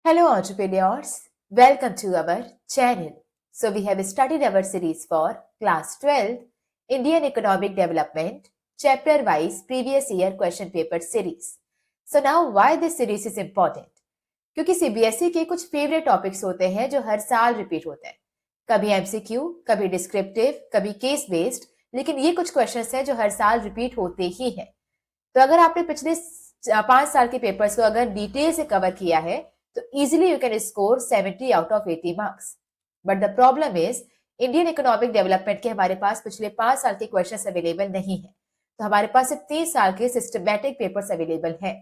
Hello, entrepreneurs. Welcome to our channel. So, we have started our series for Class 12 Indian Economic Development, chapter wise previous year question paper series. So, now why this series is important? क्योंकि CBSE के कुछ favourite topics होते हैं जो हर साल repeat होते हैं. कभी एमसीक्यू, कभी डिस्क्रिप्टिव, कभी केस बेस्ड, लेकिन ये कुछ क्वेश्चंस हैं जो हर साल रिपीट होते ही हैं. तो अगर आपने पिछले 5 साल के पेपर्स को अगर डिटेल से कवर किया है तो easily you can score 70 out of 80 marks. But the problem is Indian economic development के हमारे पास पिछले 5 साल के क्वेश्चंस अवेलेबल नहीं है. तो हमारे पास सिर्फ 3 साल के सिस्टमैटिक पेपर्स अवेलेबल हैं,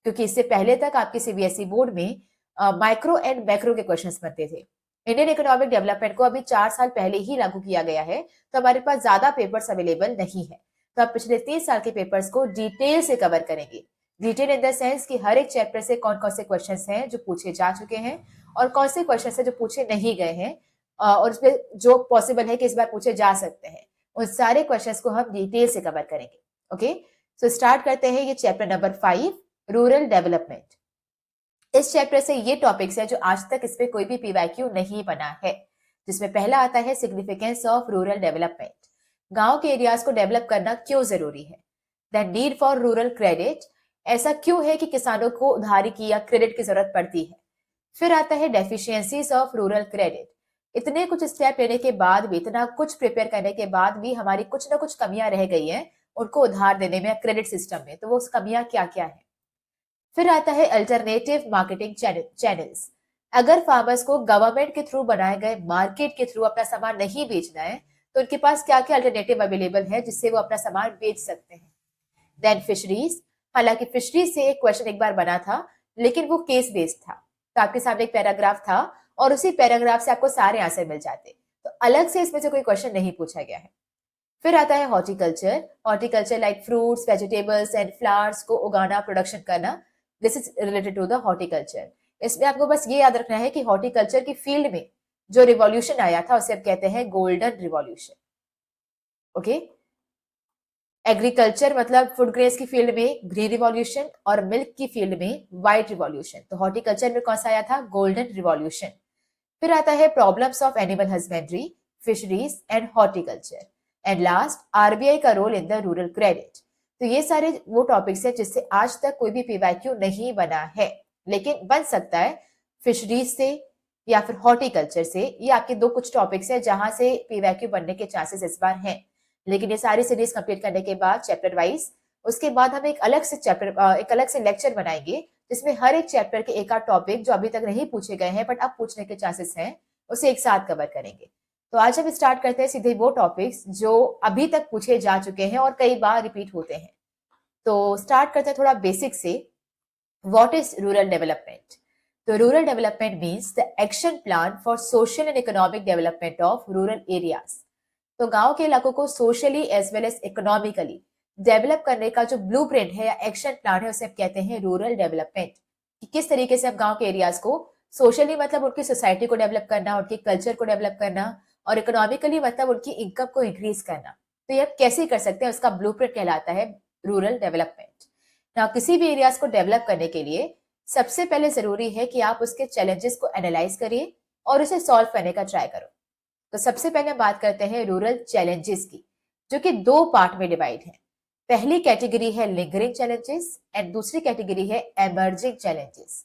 क्योंकि इससे पहले तक आपके सीबीएसई बोर्ड में माइक्रो एंड मैक्रो के क्वेश्चंस बनते थे. इंडियन इकोनॉमिक डेवलपमेंट को अभी 4 साल पहले ही लागू किया गया है, तो हमारे पास ज्यादा पेपर्स अवेलेबल नहीं है. तो आप पिछले 3 साल के पेपर्स को डिटेल से कवर करेंगे. डिटेल इन द सेंस कि हर एक चैप्टर से कौन कौन से क्वेश्चंस हैं जो पूछे जा चुके हैं और कौन से क्वेश्चंस हैं जो पूछे नहीं गए हैं, और उसमें जो पॉसिबल है कि इस बार पूछे जा सकते हैं, उन सारे क्वेश्चंस को हम डिटेल से कवर करेंगे. ओके, सो स्टार्ट करते हैं. ये चैप्टर नंबर 5 रूरल डेवलपमेंट. इस चैप्टर से ये टॉपिक्स है जो आज तक इस पे कोई भी पीवाईक्यू नहीं बना है, जिसमें पहला आता है सिग्निफिकेंस ऑफ रूरल डेवलपमेंट. गांव के एरियाज को डेवलप करना क्यों जरूरी है. The need for rural credit, ऐसा क्यों है कि किसानों को उधारी की या क्रेडिट की जरूरत पड़ती है. फिर आता है डेफिशिएंसीज ऑफ रूरल क्रेडिट. इतने कुछ स्टेप लेने के बाद भी, इतना कुछ प्रिपेयर करने के बाद भी हमारी कुछ ना कुछ कमियां रह गई हैं उनको उधार देने में, क्रेडिट सिस्टम में. तो वो कमियां क्या क्या है. फिर आता है अल्टरनेटिव मार्केटिंग चैनल्स. अगर फार्मर्स को गवर्नमेंट के थ्रू बनाए गए मार्केट के थ्रू अपना सामान नहीं बेचना है तो उनके पास क्या क्या अल्टरनेटिव अवेलेबल है जिससे वो अपना सामान बेच सकते हैं. Then fisheries. हालांकि फिशरीज से एक क्वेश्चन एक बार बना था, लेकिन वो केस बेस्ड था. तो आपके सामने एक पैराग्राफ था और उसी पैराग्राफ से आपको सारे आंसर मिल जाते, तो अलग से इसमें से कोई क्वेश्चन नहीं पूछा गया है. फिर आता है horticulture. Horticulture like fruits, vegetables and flowers को उगाना, प्रोडक्शन करना. This is related to the horticulture. इसमें आपको बस ये याद रखना है कि हॉर्टिकल्चर की फील्ड में जो रिवॉल्यूशन आया था उसे अब कहते हैं गोल्डन रिवॉल्यूशन. ओके, एग्रीकल्चर मतलब फूड ग्रेन्स की फील्ड में ग्रीन रिवॉल्यूशन और मिल्क की फील्ड में व्हाइट रिवॉल्यूशन. तो हॉर्टिकल्चर में कौन सा आया था, गोल्डन रिवॉल्यूशन. फिर आता है problems of animal husbandry, fisheries and horticulture. And last RBI का role in the rural credit. तो ये सारे वो टॉपिक्स है जिससे आज तक कोई भी पीवाईक्यू नहीं बना है, लेकिन बन सकता है फिशरीज से या फिर हॉर्टिकल्चर से. ये आपके दो कुछ टॉपिक्स है जहां से पीवाईक्यू बनने के चांसेस इस बार हैं. लेकिन ये सारी सीरीज कंप्लीट करने के बाद चैप्टर वाइज, उसके बाद हम एक अलग से चैप्टर, एक अलग से लेक्चर बनाएंगे जिसमें हर एक चैप्टर के एक आध टॉपिक जो अभी तक नहीं पूछे गए हैं बट अब पूछने के चांसेस हैं, उसे एक साथ कवर करेंगे. तो आज हम स्टार्ट करते हैं सीधे वो टॉपिक्स जो अभी तक पूछे जा चुके हैं और कई बार रिपीट होते हैं. तो स्टार्ट करते हैं थोड़ा बेसिक से. What is rural development. तो rural development means the action plan for social and economic development of rural areas. तो गांव के इलाकों को socially as well as economically develop करने का जो ब्लूप्रिंट है या एक्शन प्लान है उसे हम कहते हैं रूरल डेवलपमेंट. कि किस तरीके से हम गांव के एरियाज को सोशली मतलब उनकी सोसाइटी को डेवलप करना, उनके कल्चर को डेवलप करना, और इकोनॉमिकली मतलब उनकी इनकम को इंक्रीज करना. तो ये आप कैसे कर सकते हैं, उसका ब्लूप्रिंट कहलाता है रूरल डेवलपमेंट. ना किसी भी एरियाज को डेवलप करने के लिए सबसे पहले जरूरी है कि आप उसके चैलेंजेस को एनालाइज करिए और उसे सॉल्व करने का ट्राई करो. तो सबसे पहले हम बात करते हैं रूरल चैलेंजेस की, जो कि दो पार्ट में डिवाइड है. पहली कैटेगरी है लिंगरिंग चैलेंजेस एंड दूसरी कैटेगरी है emerging challenges.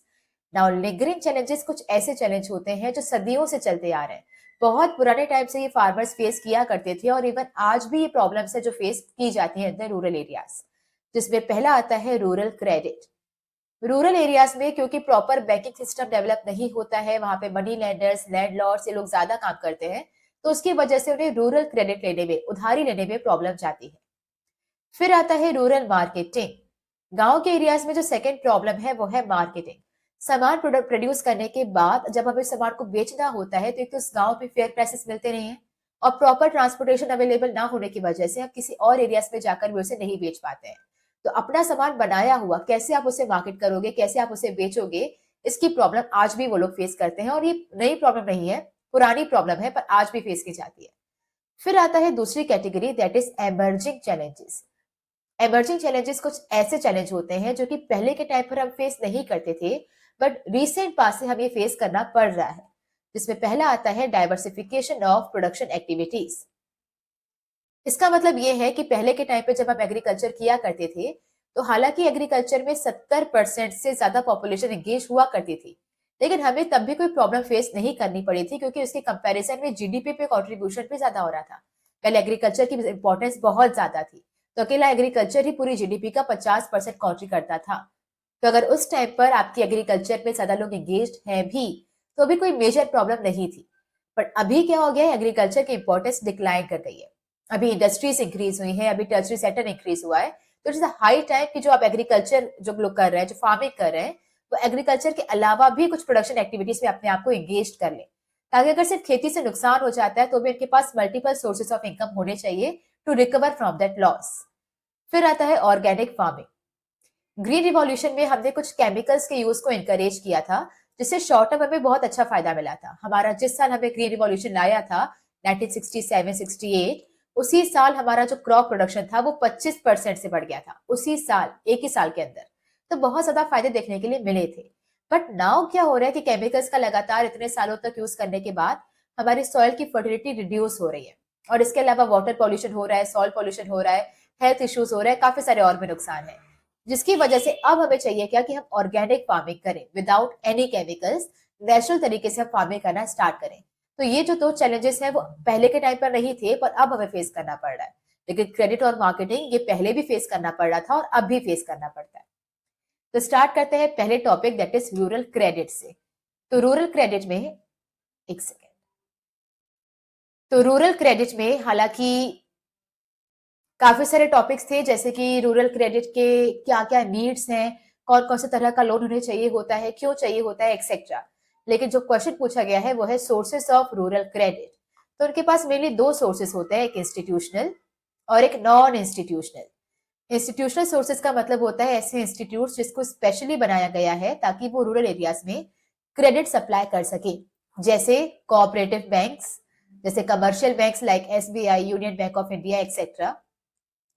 Now lingering challenges कुछ ऐसे चैलेंज होते हैं जो सदियों से चलते आ रहे हैं. बहुत पुराने टाइम से ये फार्मर्स फेस किया करते थे और इवन आज भी ये प्रॉब्लम्स है जो फेस की जाती है इन रूरल एरियाज. जिसमें पहला आता है रूरल क्रेडिट. रूरल एरियाज में क्योंकि प्रॉपर बैंकिंग सिस्टम डेवलप नहीं होता है, वहां पे मनी लेंडर्स, लैंडलॉर्ड्स ये लोग ज्यादा काम करते हैं, तो उसकी वजह से उन्हें रूरल क्रेडिट लेने में, उधारी लेने में प्रॉब्लम जाती है. फिर आता है रूरल मार्केटिंग. गांव के एरियाज में जो सेकंड प्रॉब्लम है वो है मार्केटिंग. सामान प्रोड्यूस करने के बाद जब हमें सामान को बेचना होता है तो एक तो उस गांव में फेयर प्राइसेस मिलते नहीं है, और प्रॉपर ट्रांसपोर्टेशन अवेलेबल ना होने की वजह से हम किसी और एरियाज में जाकर भी उसे नहीं बेच पाते हैं. तो अपना सामान बनाया हुआ कैसे आप उसे मार्केट करोगे, कैसे आप उसे बेचोगे, इसकी प्रॉब्लम आज भी वो लोग फेस करते हैं. और ये नई प्रॉब्लम नहीं है, पुरानी प्रॉब्लम है, पर आज भी फेस की जाती है. फिर आता है दूसरी category, that is emerging challenges. Emerging challenges कुछ ऐसे चैलेंज होते हैं जो कि पहले के टाइम पर हम फेस नहीं करते थे, बट रिसेंट पास से हमें फेस करना पड़ रहा है, जिसमें पहला आता है डाइवर्सिफिकेशन ऑफ प्रोडक्शन एक्टिविटीज। इसका मतलब ये है कि पहले के टाइम पे जब हम एग्रीकल्चर किया करते थे, तो हालांकि एग्रीकल्चर में 70% से ज्यादा पॉपुलेशन एंगेज हुआ करती थी, लेकिन हमें तब भी कोई प्रॉब्लम फेस नहीं करनी पड़ी थी, क्योंकि उसके कंपैरिजन में जीडीपी पे कंट्रीब्यूशन भी ज्यादा हो रहा था। पहले एग्रीकल्चर की इंपॉर्टेंस बहुत ज्यादा थी, तो अकेला एग्रीकल्चर ही पूरी जीडीपी का 50% कंट्रीब्यूट करता था। तो अगर उस टाइम पर आपकी एग्रीकल्चर में ज्यादा लोग एंगेज हैं भी, तो भी कोई मेजर प्रॉब्लम नहीं थी। बट अभी क्या हो गया है, एग्रीकल्चर की इंपॉर्टेंस डिक्लाइन कर गई है। अभी इंडस्ट्रीज इंक्रीज हुई है, अभी टर्शरी सेक्टर इंक्रीज हुआ है, तो इट्स हाई टाइम कि जो आप एग्रीकल्चर जो लोग कर रहे हैं, जो फार्मिंग कर रहे हैं, वो एग्रीकल्चर के अलावा भी कुछ प्रोडक्शन एक्टिविटीज में अपने आप को एंगेज कर ले, ताकि अगर सिर्फ खेती से नुकसान हो जाता है तो भी इनके पास मल्टीपल सोर्सेज ऑफ इनकम होने चाहिए to recover from that loss. फिर आता है ऑर्गेनिक फार्मिंग। ग्रीन रिवॉल्यूशन में हमने कुछ केमिकल्स के यूज को इनकरेज किया था, जिससे शॉर्ट टर्म में बहुत अच्छा फायदा मिला था। हमारा जिस साल हमें ग्रीन रिवॉल्यूशन लाया था 1967-68, उसी साल हमारा जो क्रॉप प्रोडक्शन था वो 25% से बढ़ गया था, उसी साल, एक ही साल के अंदर। तो बहुत ज्यादा फायदे देखने के लिए मिले थे। बट नाउ क्या हो रहा है कि केमिकल्स का लगातार इतने सालों तक यूज करने के बाद हमारी सॉइल की फर्टिलिटी रिड्यूस हो रही है, और इसके अलावा वाटर पॉल्यूशन हो रहा है, सॉइल पॉल्यूशन हो रहा है, हेल्थ इश्यूज हो रहे हैं, काफी सारे और भी नुकसान है, जिसकी वजह से अब हमें चाहिए क्या कि हम ऑर्गेनिक फार्मिंग करें विदाउट एनी केमिकल्स, नेचुरल तरीके से हम फार्मिंग करना स्टार्ट करें। तो ये जो दो चैलेंजेस हैं वो पहले के टाइम पर नहीं थे, पर अब हमें फेस करना पड़ रहा है। लेकिन क्रेडिट और मार्केटिंग ये पहले भी फेस करना पड़ रहा था और अब भी फेस करना पड़ता है। तो स्टार्ट करते हैं पहले topic, that is rural credit से। तो रूरल क्रेडिट में, एक सेकेंड, तो रूरल क्रेडिट में हालांकि काफी सारे टॉपिक्स थे, जैसे कि रूरल क्रेडिट के क्या क्या नीड्स हैं, कौन कौन से तरह का लोन उन्हें चाहिए होता है, क्यों चाहिए होता है, एक्सेट्रा। लेकिन जो क्वेश्चन पूछा गया है वो है सोर्सेस ऑफ रूरल क्रेडिट। तो उनके पास मेनली दो सोर्सेस होते हैं, एक इंस्टीट्यूशनल और एक नॉन इंस्टीट्यूशनल। इंस्टीट्यूशनल सोर्सेज का मतलब होता है ऐसे इंस्टीट्यूट जिसको स्पेशली बनाया गया है ताकि वो रूरल एरियाज में क्रेडिट सप्लाई कर सके, जैसे कोऑपरेटिव बैंक्स, जैसे commercial banks like SBI, Union Bank of India etcetera.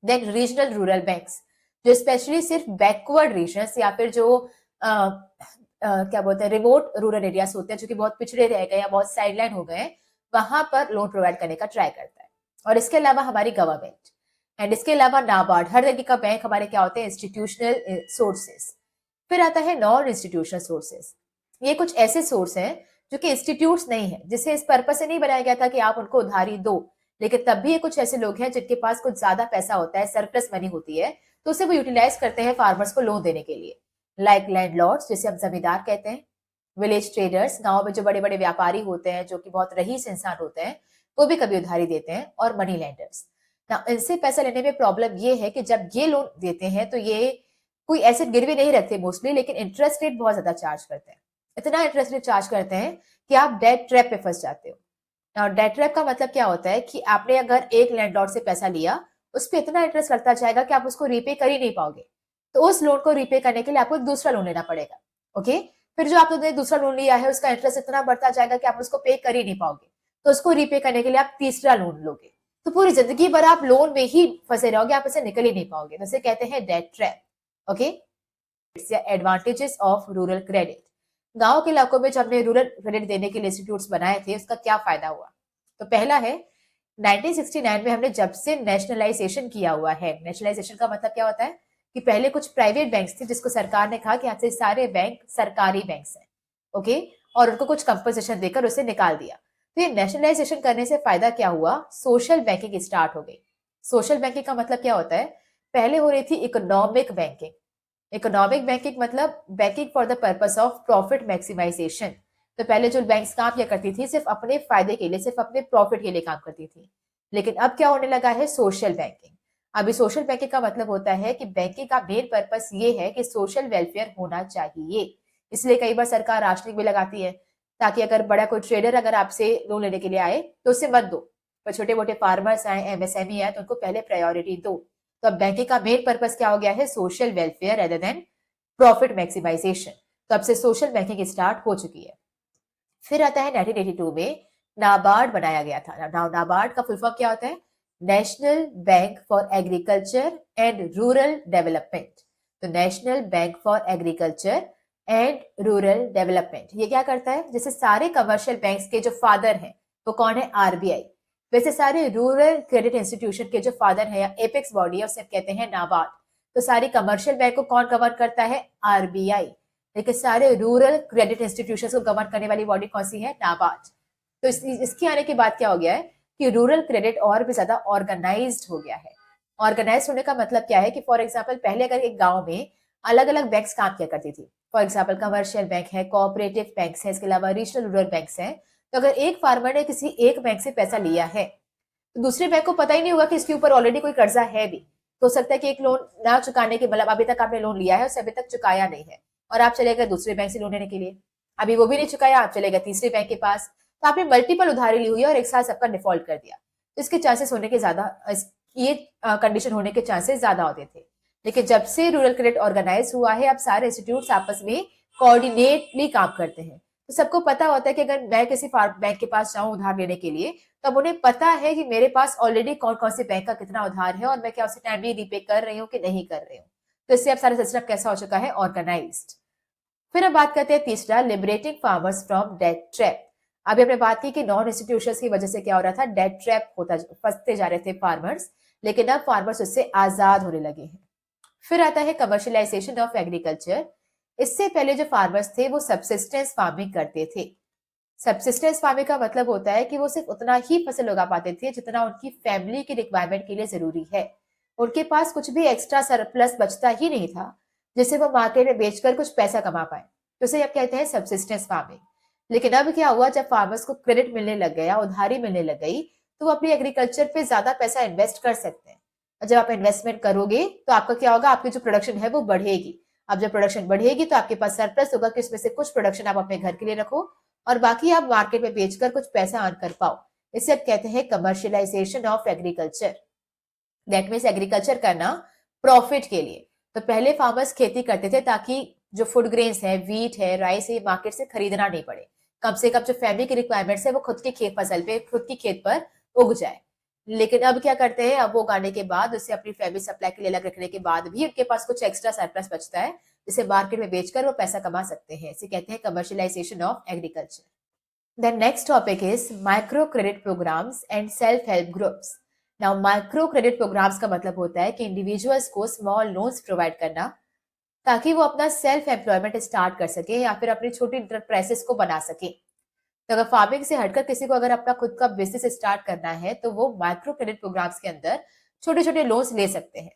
Then regional rural banks, जो स्पेशली सिर्फ बैकवर्ड रीजन्स या फिर जो क्या बोलते हैं रिमोट रूरल एरियाज होते हैं, जो कि बहुत पिछड़े रह गए या बहुत साइडलाइन हो गए, वहां पर लोन प्रोवाइड करने का ट्राई करता है। और इसके अलावा हमारी गवर्नमेंट, एंड इसके अलावा नाबार्ड, हर तरीके का बैंक हमारे क्या होते हैं, इंस्टीट्यूशनल सोर्सेस। फिर आता है नॉन इंस्टीट्यूशनल सोर्सेस। ये कुछ ऐसे सोर्स हैं जो कि इंस्टीट्यूट्स नहीं है, जिसे इस पर्पज से नहीं बनाया गया था कि आप उनको उधारी दो, लेकिन तब भी ये कुछ ऐसे लोग हैं जिनके पास कुछ ज्यादा पैसा होता है, सरप्लस मनी होती है, तो उसे वो यूटिलाइज करते हैं फार्मर्स को लोन देने के लिए, लाइक लैंडलॉर्ड्स, जिसे हम जमींदार कहते हैं, विलेज ट्रेडर्स, गांव में जो बड़े बड़े व्यापारी होते हैं, जो कि बहुत रईस इंसान होते हैं, वो भी कभी उधारी देते हैं, और मनी लैंडर्स। इनसे पैसा लेने में प्रॉब्लम ये है कि जब ये लोन देते हैं तो ये कोई एसेट गिरवी नहीं रखते मोस्टली, लेकिन इंटरेस्ट रेट बहुत ज्यादा चार्ज करते हैं। इतना इंटरेस्ट रेट चार्ज करते हैं कि आप डेट ट्रैप पे फंस जाते हो। और डेट ट्रैप का मतलब क्या होता है कि आपने अगर एक लैंडलॉर्ड से पैसा लिया, उस पर इतना इंटरेस्ट लगता जाएगा कि आप उसको रीपे कर ही नहीं पाओगे, तो उस लोन को रीपे करने के लिए आपको दूसरा लोन लेना पड़ेगा। ओके, फिर जो आपने दूसरा लोन लिया है उसका इंटरेस्ट इतना बढ़ता जाएगा कि आप उसको पे कर ही नहीं पाओगे, तो उसको रीपे करने के लिए आप तीसरा लोन लोगे, तो पूरी जिंदगी भर आप लोन में ही फंसे रहोगे, आप इसे निकल ही नहीं पाओगे। तो इसे कहते हैं debt trap. Okay, advantages of rural credit. गांव के इलाकों में जब हमने रूरल क्रेडिट देने के लिए इंस्टीट्यूट्स बनाए थे, उसका क्या फायदा हुआ? तो पहला है 1969 में हमने जब से नेशनलाइजेशन किया हुआ है। नेशनलाइजेशन का मतलब क्या होता है कि पहले कुछ प्राइवेट बैंक्स थे जिसको सरकार ने कहा कि आपसे सारे बैंक सरकारी बैंक्स हैं, ओके, और उनको कुछ कंपनसेशन देकर उसे निकाल दिया। तो ये नेशनलाइजेशन करने से फायदा क्या हुआ? सोशल बैंकिंग स्टार्ट हो गई। सोशल बैंकिंग का मतलब क्या होता है? पहले हो रही थी इकोनॉमिक बैंकिंग। इकोनॉमिक बैंकिंग मतलब banking for the purpose of profit maximisation. तो पहले जो बैंक्स काम किया करती थी सिर्फ अपने फायदे के लिए, सिर्फ अपने प्रॉफिट के लिए काम करती थी, लेकिन अब क्या होने लगा है? Social banking. अभी सोशल बैंकिंग का मतलब होता है कि बैंकिंग का मेन पर्पस ये है कि सोशल वेलफेयर होना चाहिए, इसलिए कई बार सरकार राशनिंग भी लगाती है, ताकि अगर बड़ा कोई ट्रेडर अगर आपसे लोन लेने के लिए आए तो उससे मत दो, पर छोटे मोटे फार्मर्स आए, एमएसएमई आए, तो उनको पहले प्रायोरिटी दो। तो अब बैंकिंग का मेन पर्पस क्या हो गया है? Social welfare rather than profit maximisation. तो अब से सोशल बैंकिंग स्टार्ट हो चुकी है। फिर आता है 1982 में नाबार्ड बनाया गया था। नाबार्ड का फुल फॉर्म क्या होता है? National Bank for Agriculture and Rural development. तो National Bank for Agriculture and Rural Development. ये क्या करता है, जैसे सारे कमर्शियल बैंक्स के जो फादर हैं वो कौन है, आरबीआई, वैसे सारे रूरल क्रेडिट इंस्टीट्यूशन के जो फादर है या एपेक्स बॉडी है उसे कहते हैं नाबार्ड। तो सारी कमर्शियल बैंक को कौन कवर करता है, आरबीआई, लेकिन सारे रूरल क्रेडिट इंस्टीट्यूशन को कवर करने वाली बॉडी कौन सी है, नाबार्ड। तो इसके आने के बाद क्या हो गया है कि रूरल क्रेडिट और भी ज्यादा ऑर्गेनाइज्ड हो गया है। ऑर्गेनाइज होने का मतलब क्या है कि फॉर एग्जाम्पल पहले अगर एक गांव में अलग अलग बैंक्स काम किया करती थी, फॉर एग्जाम्पल कमर्शियल बैंक है, कोऑपरेटिव बैंक है, इसके अलावा रीजनल रूरल बैंक है, तो अगर एक फार्मर ने किसी एक बैंक से पैसा लिया है तो दूसरे बैंक को पता ही नहीं होगा कि इसके ऊपर ऑलरेडी कोई कर्जा है भी। तो हो सकता है कि एक लोन ना चुकाने के मतलब अभी तक आपने लोन लिया है उसे अभी तक चुकाया नहीं है और आप चले गए दूसरे बैंक से लोन लेने के लिए, अभी वो भी नहीं चुकाया, आप चले गए तीसरे बैंक के पास, तो आपने मल्टीपल उधारी ली हुई है और एक साथ सबका डिफॉल्ट कर दिया। तो इसके चांसेस होने के ज्यादा, ये कंडीशन होने के चांसेस ज्यादा होते थे। लेकिन जब से रूरल क्रेडिट ऑर्गेनाइज हुआ है अब सारे इंस्टीट्यूट आपस में कोऑर्डिनेटली काम करते हैं। तो सबको पता होता है कि अगर मैं किसी बैंक के पास जाऊं उधार लेने के लिए तो अब उन्हें पता है कि मेरे पास ऑलरेडी कौन कौन से बैंक का कितना उधार है और मैं क्या उसे टाइमली रीपे कर रही हूँ कि नहीं कर रही हूँ। तो इससे अब सारा सिस्टम कैसा हो चुका है, ऑर्गेनाइज्ड। फिर हम बात करते हैं तीसरा, liberating farmers from debt trap. अभी हमने बात की कि नॉन इंस्टीट्यूशंस की वजह से क्या हो रहा था, डेट ट्रैप होता फंसते जा रहे थे फार्मर्स, लेकिन अब फार्मर्स उससे आजाद होने लगे हैं। फिर आता है कमर्शियलाइजेशन ऑफ एग्रीकल्चर। इससे पहले जो फार्मर्स थे वो सबसिस्टेंस फार्मिंग करते थे। सबसिस्टेंस फार्मिंग का मतलब होता है कि वो सिर्फ उतना ही फसल उगा पाते थे जितना उनकी फैमिली की रिक्वायरमेंट के लिए जरूरी है, उनके पास कुछ भी एक्स्ट्रा सरप्लस बचता ही नहीं था जिसे वो मार्केट में बेचकर कुछ पैसा कमा पाए, तो इसे अब कहते हैं सबसिस्टेंस फार्मिंग। लेकिन अब क्या हुआ, जब फार्मर्स को क्रेडिट मिलने लग गया, उधारी मिलने लग गई, तो वो अपनी एग्रीकल्चर पे ज्यादा पैसा इन्वेस्ट कर सकते हैं। और जब आप इन्वेस्टमेंट करोगे तो आपका क्या होगा, आपकी जो प्रोडक्शन है वो बढ़ेगी। अब जब प्रोडक्शन बढ़ेगी तो आपके पास सरप्लस होगा कि उसमें से कुछ प्रोडक्शन आप अपने घर के लिए रखो और बाकी आप मार्केट में बेचकर कुछ पैसा अर्न कर पाओ। इसे अब कहते हैं commercialisation of agriculture. That means agriculture करना प्रॉफिट के लिए। तो पहले फार्मर्स खेती करते थे ताकि जो फूड ग्रेन्स है, व्हीट है, राइस है, मार्केट से खरीदना नहीं पड़े, कम से कम जो फैमिली की रिक्वायरमेंट्स है वो खुद की खेत फसल पे, खुद की खेत पर उग जाए। लेकिन अब क्या करते हैं, अब वो उगाने के बाद उसे अपनी फैमिली सप्लाई के लिए अलग रखने के बाद भी उनके पास कुछ एक्स्ट्रा सरप्लस बचता है जिसे मार्केट में बेचकर वो पैसा कमा सकते हैं। इसे कहते हैं commercialisation of agriculture. The next topic is micro credit programs and self help groups. Now micro credit programs का मतलब होता है कि इंडिविजुअल्स को स्मॉल लोन्स प्रोवाइड करना ताकि वो अपना सेल्फ एम्प्लॉयमेंट स्टार्ट कर सके या फिर अपनी छोटी इंटरप्राइजेस को बना सके। तो अगर फार्मिंग से हटकर किसी को अगर अपना खुद का बिजनेस स्टार्ट करना है तो वो माइक्रो क्रेडिट प्रोग्राम्स के अंदर छोटे छोटे लोन्स ले सकते हैं।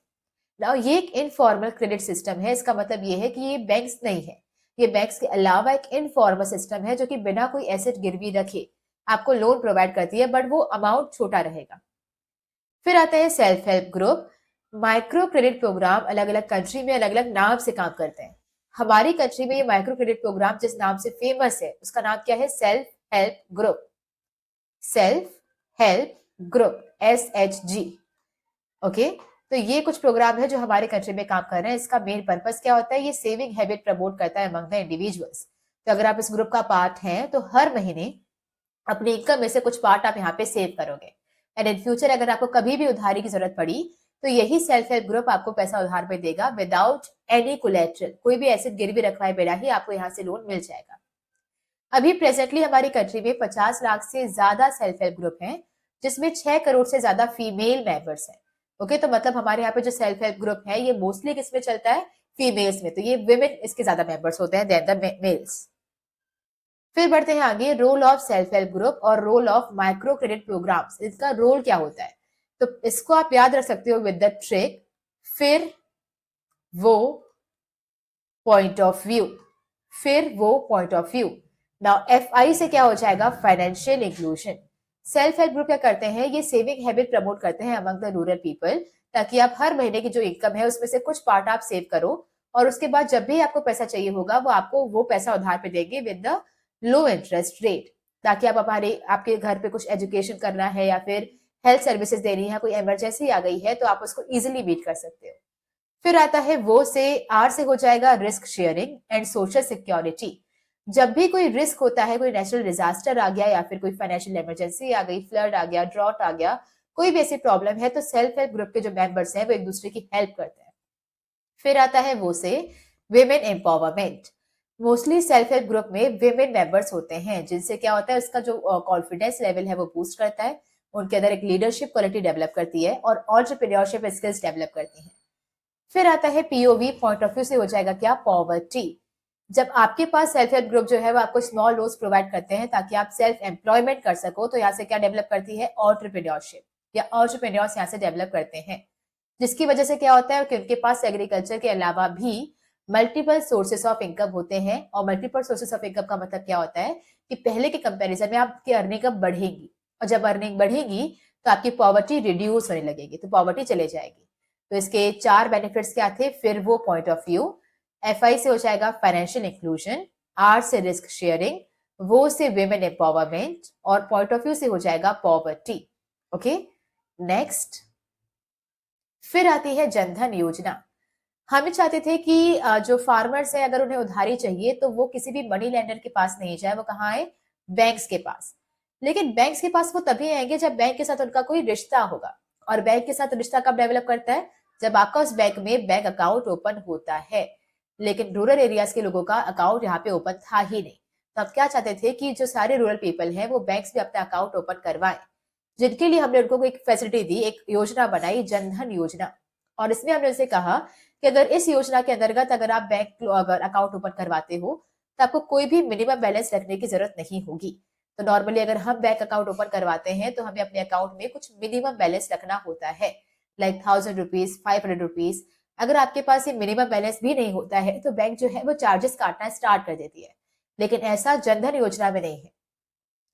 नाउ ये एक इनफॉर्मल क्रेडिट सिस्टम है, इसका मतलब ये है कि ये बैंक्स नहीं है, ये बैंक्स के अलावा एक इनफॉर्मल सिस्टम है जो कि बिना कोई एसेट गिरवी रखे आपको लोन प्रोवाइड करती है, बट वो अमाउंट छोटा रहेगा। फिर आता है self help group. Micro credit programme अलग अलग कंट्री में अलग अलग नाम से काम करते हैं। हमारी कंट्री में ये माइक्रो क्रेडिट प्रोग्राम जिस नाम से फेमस है उसका नाम क्या है, self help group. Self help group, SHG। Okay, तो ये कुछ प्रोग्राम है जो हमारे कंट्री में काम कर रहे हैं। इसका मेन पर्पस क्या होता है, ये सेविंग हैबिट प्रमोट करता है अमंग द इंडिविजुअल्स। तो अगर आप इस ग्रुप का पार्ट हैं तो हर महीने अपनी इनकम में से कुछ पार्ट आप यहाँ पे सेव करोगे एंड इन फ्यूचर अगर आपको कभी भी उधारी की जरूरत पड़ी तो यही सेल्फ हेल्प ग्रुप आपको पैसा उधार पे देगा विदाउट एनी कोलेटरल, कोई भी एसेट गिरवी रखवाए बिना ही आपको यहाँ से लोन मिल जाएगा। अभी प्रेजेंटली हमारी कंट्री में 50 लाख से ज्यादा सेल्फ हेल्प ग्रुप हैं जिसमें 6 करोड़ से ज्यादा फीमेल मेंबर्स हैं। ओके, तो मतलब हमारे यहाँ पे जो सेल्फ हेल्प ग्रुप है ये मोस्टली किसमें चलता है, फीमेल्स में, तो ये विमेन इसके ज्यादा मेंबर्स होते हैं देन द मेल्स। फिर बढ़ते हैं आगे, role of self help group और role of micro credit programmes. इसका रोल क्या होता है, तो इसको आप याद रख सकते हो विद द ट्रिक, फिर वो पॉइंट ऑफ व्यू, फिर वो point of view. Now FI से क्या हो जाएगा, financial inclusion. Self help group क्या करते हैं, ये सेविंग हैबिट प्रमोट करते हैं अमंग द रूरल पीपल ताकि आप हर महीने की जो इनकम है उसमें से कुछ पार्ट आप सेव करो और उसके बाद जब भी आपको पैसा चाहिए होगा वो आपको वो पैसा उधार पे देंगे with the low interest rate, ताकि आप आपके घर पे कुछ एजुकेशन करना है या फिर हेल्थ सर्विसेज देनी है, कोई इमरजेंसी आ गई है तो आप उसको इजिली मीट कर सकते हो। फिर आता है वो से, R से हो जाएगा risk sharing and social security. जब भी कोई रिस्क होता है, कोई नेचुरल डिजास्टर आ गया या फिर कोई फाइनेंशियल इमरजेंसी आ गई, फ्लड आ गया, ड्रॉट आ गया, कोई भी ऐसी प्रॉब्लम है तो सेल्फ हेल्प ग्रुप के जो मेंबर्स हैं वो एक दूसरे की हेल्प करते हैं। फिर आता है वो से, women empowerment. Mostly self help group में विमेन मेंबर्स होते हैं, जिनसे क्या होता है उसका जो कॉन्फिडेंस लेवल है वो बूस्ट करता है, उनके अंदर एक लीडरशिप क्वालिटी डेवलप करती है और एंटरप्रेन्योरशिप स्किल्स डेवलप करती है। फिर आता है पीओवी, पॉइंट ऑफ व्यू से हो जाएगा क्या, पॉवर्टी। जब आपके पास सेल्फ हेल्प ग्रुप जो है वो आपको स्मॉल लोन्स प्रोवाइड करते हैं ताकि आप सेल्फ एम्प्लॉयमेंट कर सको, तो यहाँ से क्या डेवलप करती है, एंटरप्रेन्योरशिप या एंटरप्रेन्योर्स यहाँ से डेवलप करते हैं, जिसकी वजह से क्या होता है कि उनके पास एग्रीकल्चर के अलावा भी मल्टीपल सोर्सेस ऑफ इनकम होते हैं। और मल्टीपल सोर्सेस ऑफ इनकम का मतलब क्या होता है कि पहले के कंपैरिजन में आपकी अर्निंग अब बढ़ेगी, और जब अर्निंग बढ़ेगी तो आपकी पॉवर्टी रिड्यूस होने लगेगी, तो पॉवर्टी चले जाएगी। तो इसके 4 बेनिफिट्स क्या थे, फिर वो पॉइंट ऑफ व्यू, एफआई से हो जाएगा फाइनेंशियल इंक्लूजन, आर से रिस्क शेयरिंग, वो से विमेन एम्पावरमेंट, और पॉइंट ऑफ व्यू से हो जाएगा पॉवर्टी। ओके, नेक्स्ट फिर आती है जनधन योजना। हम भी चाहते थे कि जो फार्मर्स है अगर उन्हें उधारी चाहिए तो वो किसी भी मनी लेंडर के पास नहीं जाए, वो कहाँ आए, बैंक्स के पास। लेकिन बैंक्स के पास वो तभी आएंगे जब बैंक के साथ उनका कोई रिश्ता होगा, और बैंक के साथ रिश्ता कब डेवलप करता है, जब आपका उस बैंक में बैंक अकाउंट ओपन होता है। लेकिन रूरल एरियाज के लोगों का अकाउंट यहाँ पे ओपन था ही नहीं, तो अब क्या चाहते थे कि जो सारे रूरल पीपल है वो बैंक्स में अपना अकाउंट ओपन करवाएं, जिनके लिए हमने उनको एक फैसिलिटी दी, एक योजना बनाई, जनधन योजना। और इसमें हमने उनसे कहा कि अगर इस योजना के अंतर्गत अगर आप बैंक अगर अकाउंट ओपन करवाते हो तो आपको कोई भी मिनिमम बैलेंस रखने की जरूरत नहीं होगी। तो नॉर्मली अगर हम बैंक अकाउंट ओपन करवाते हैं तो हमें अपने अकाउंट में कुछ मिनिमम बैलेंस रखना होता है, लाइक 1000 रुपीज, 500 रुपीज। अगर आपके पास ये मिनिमम बैलेंस भी नहीं होता है तो बैंक जो है वो चार्जेस काटना स्टार्ट कर देती है। लेकिन ऐसा जनधन योजना में नहीं है।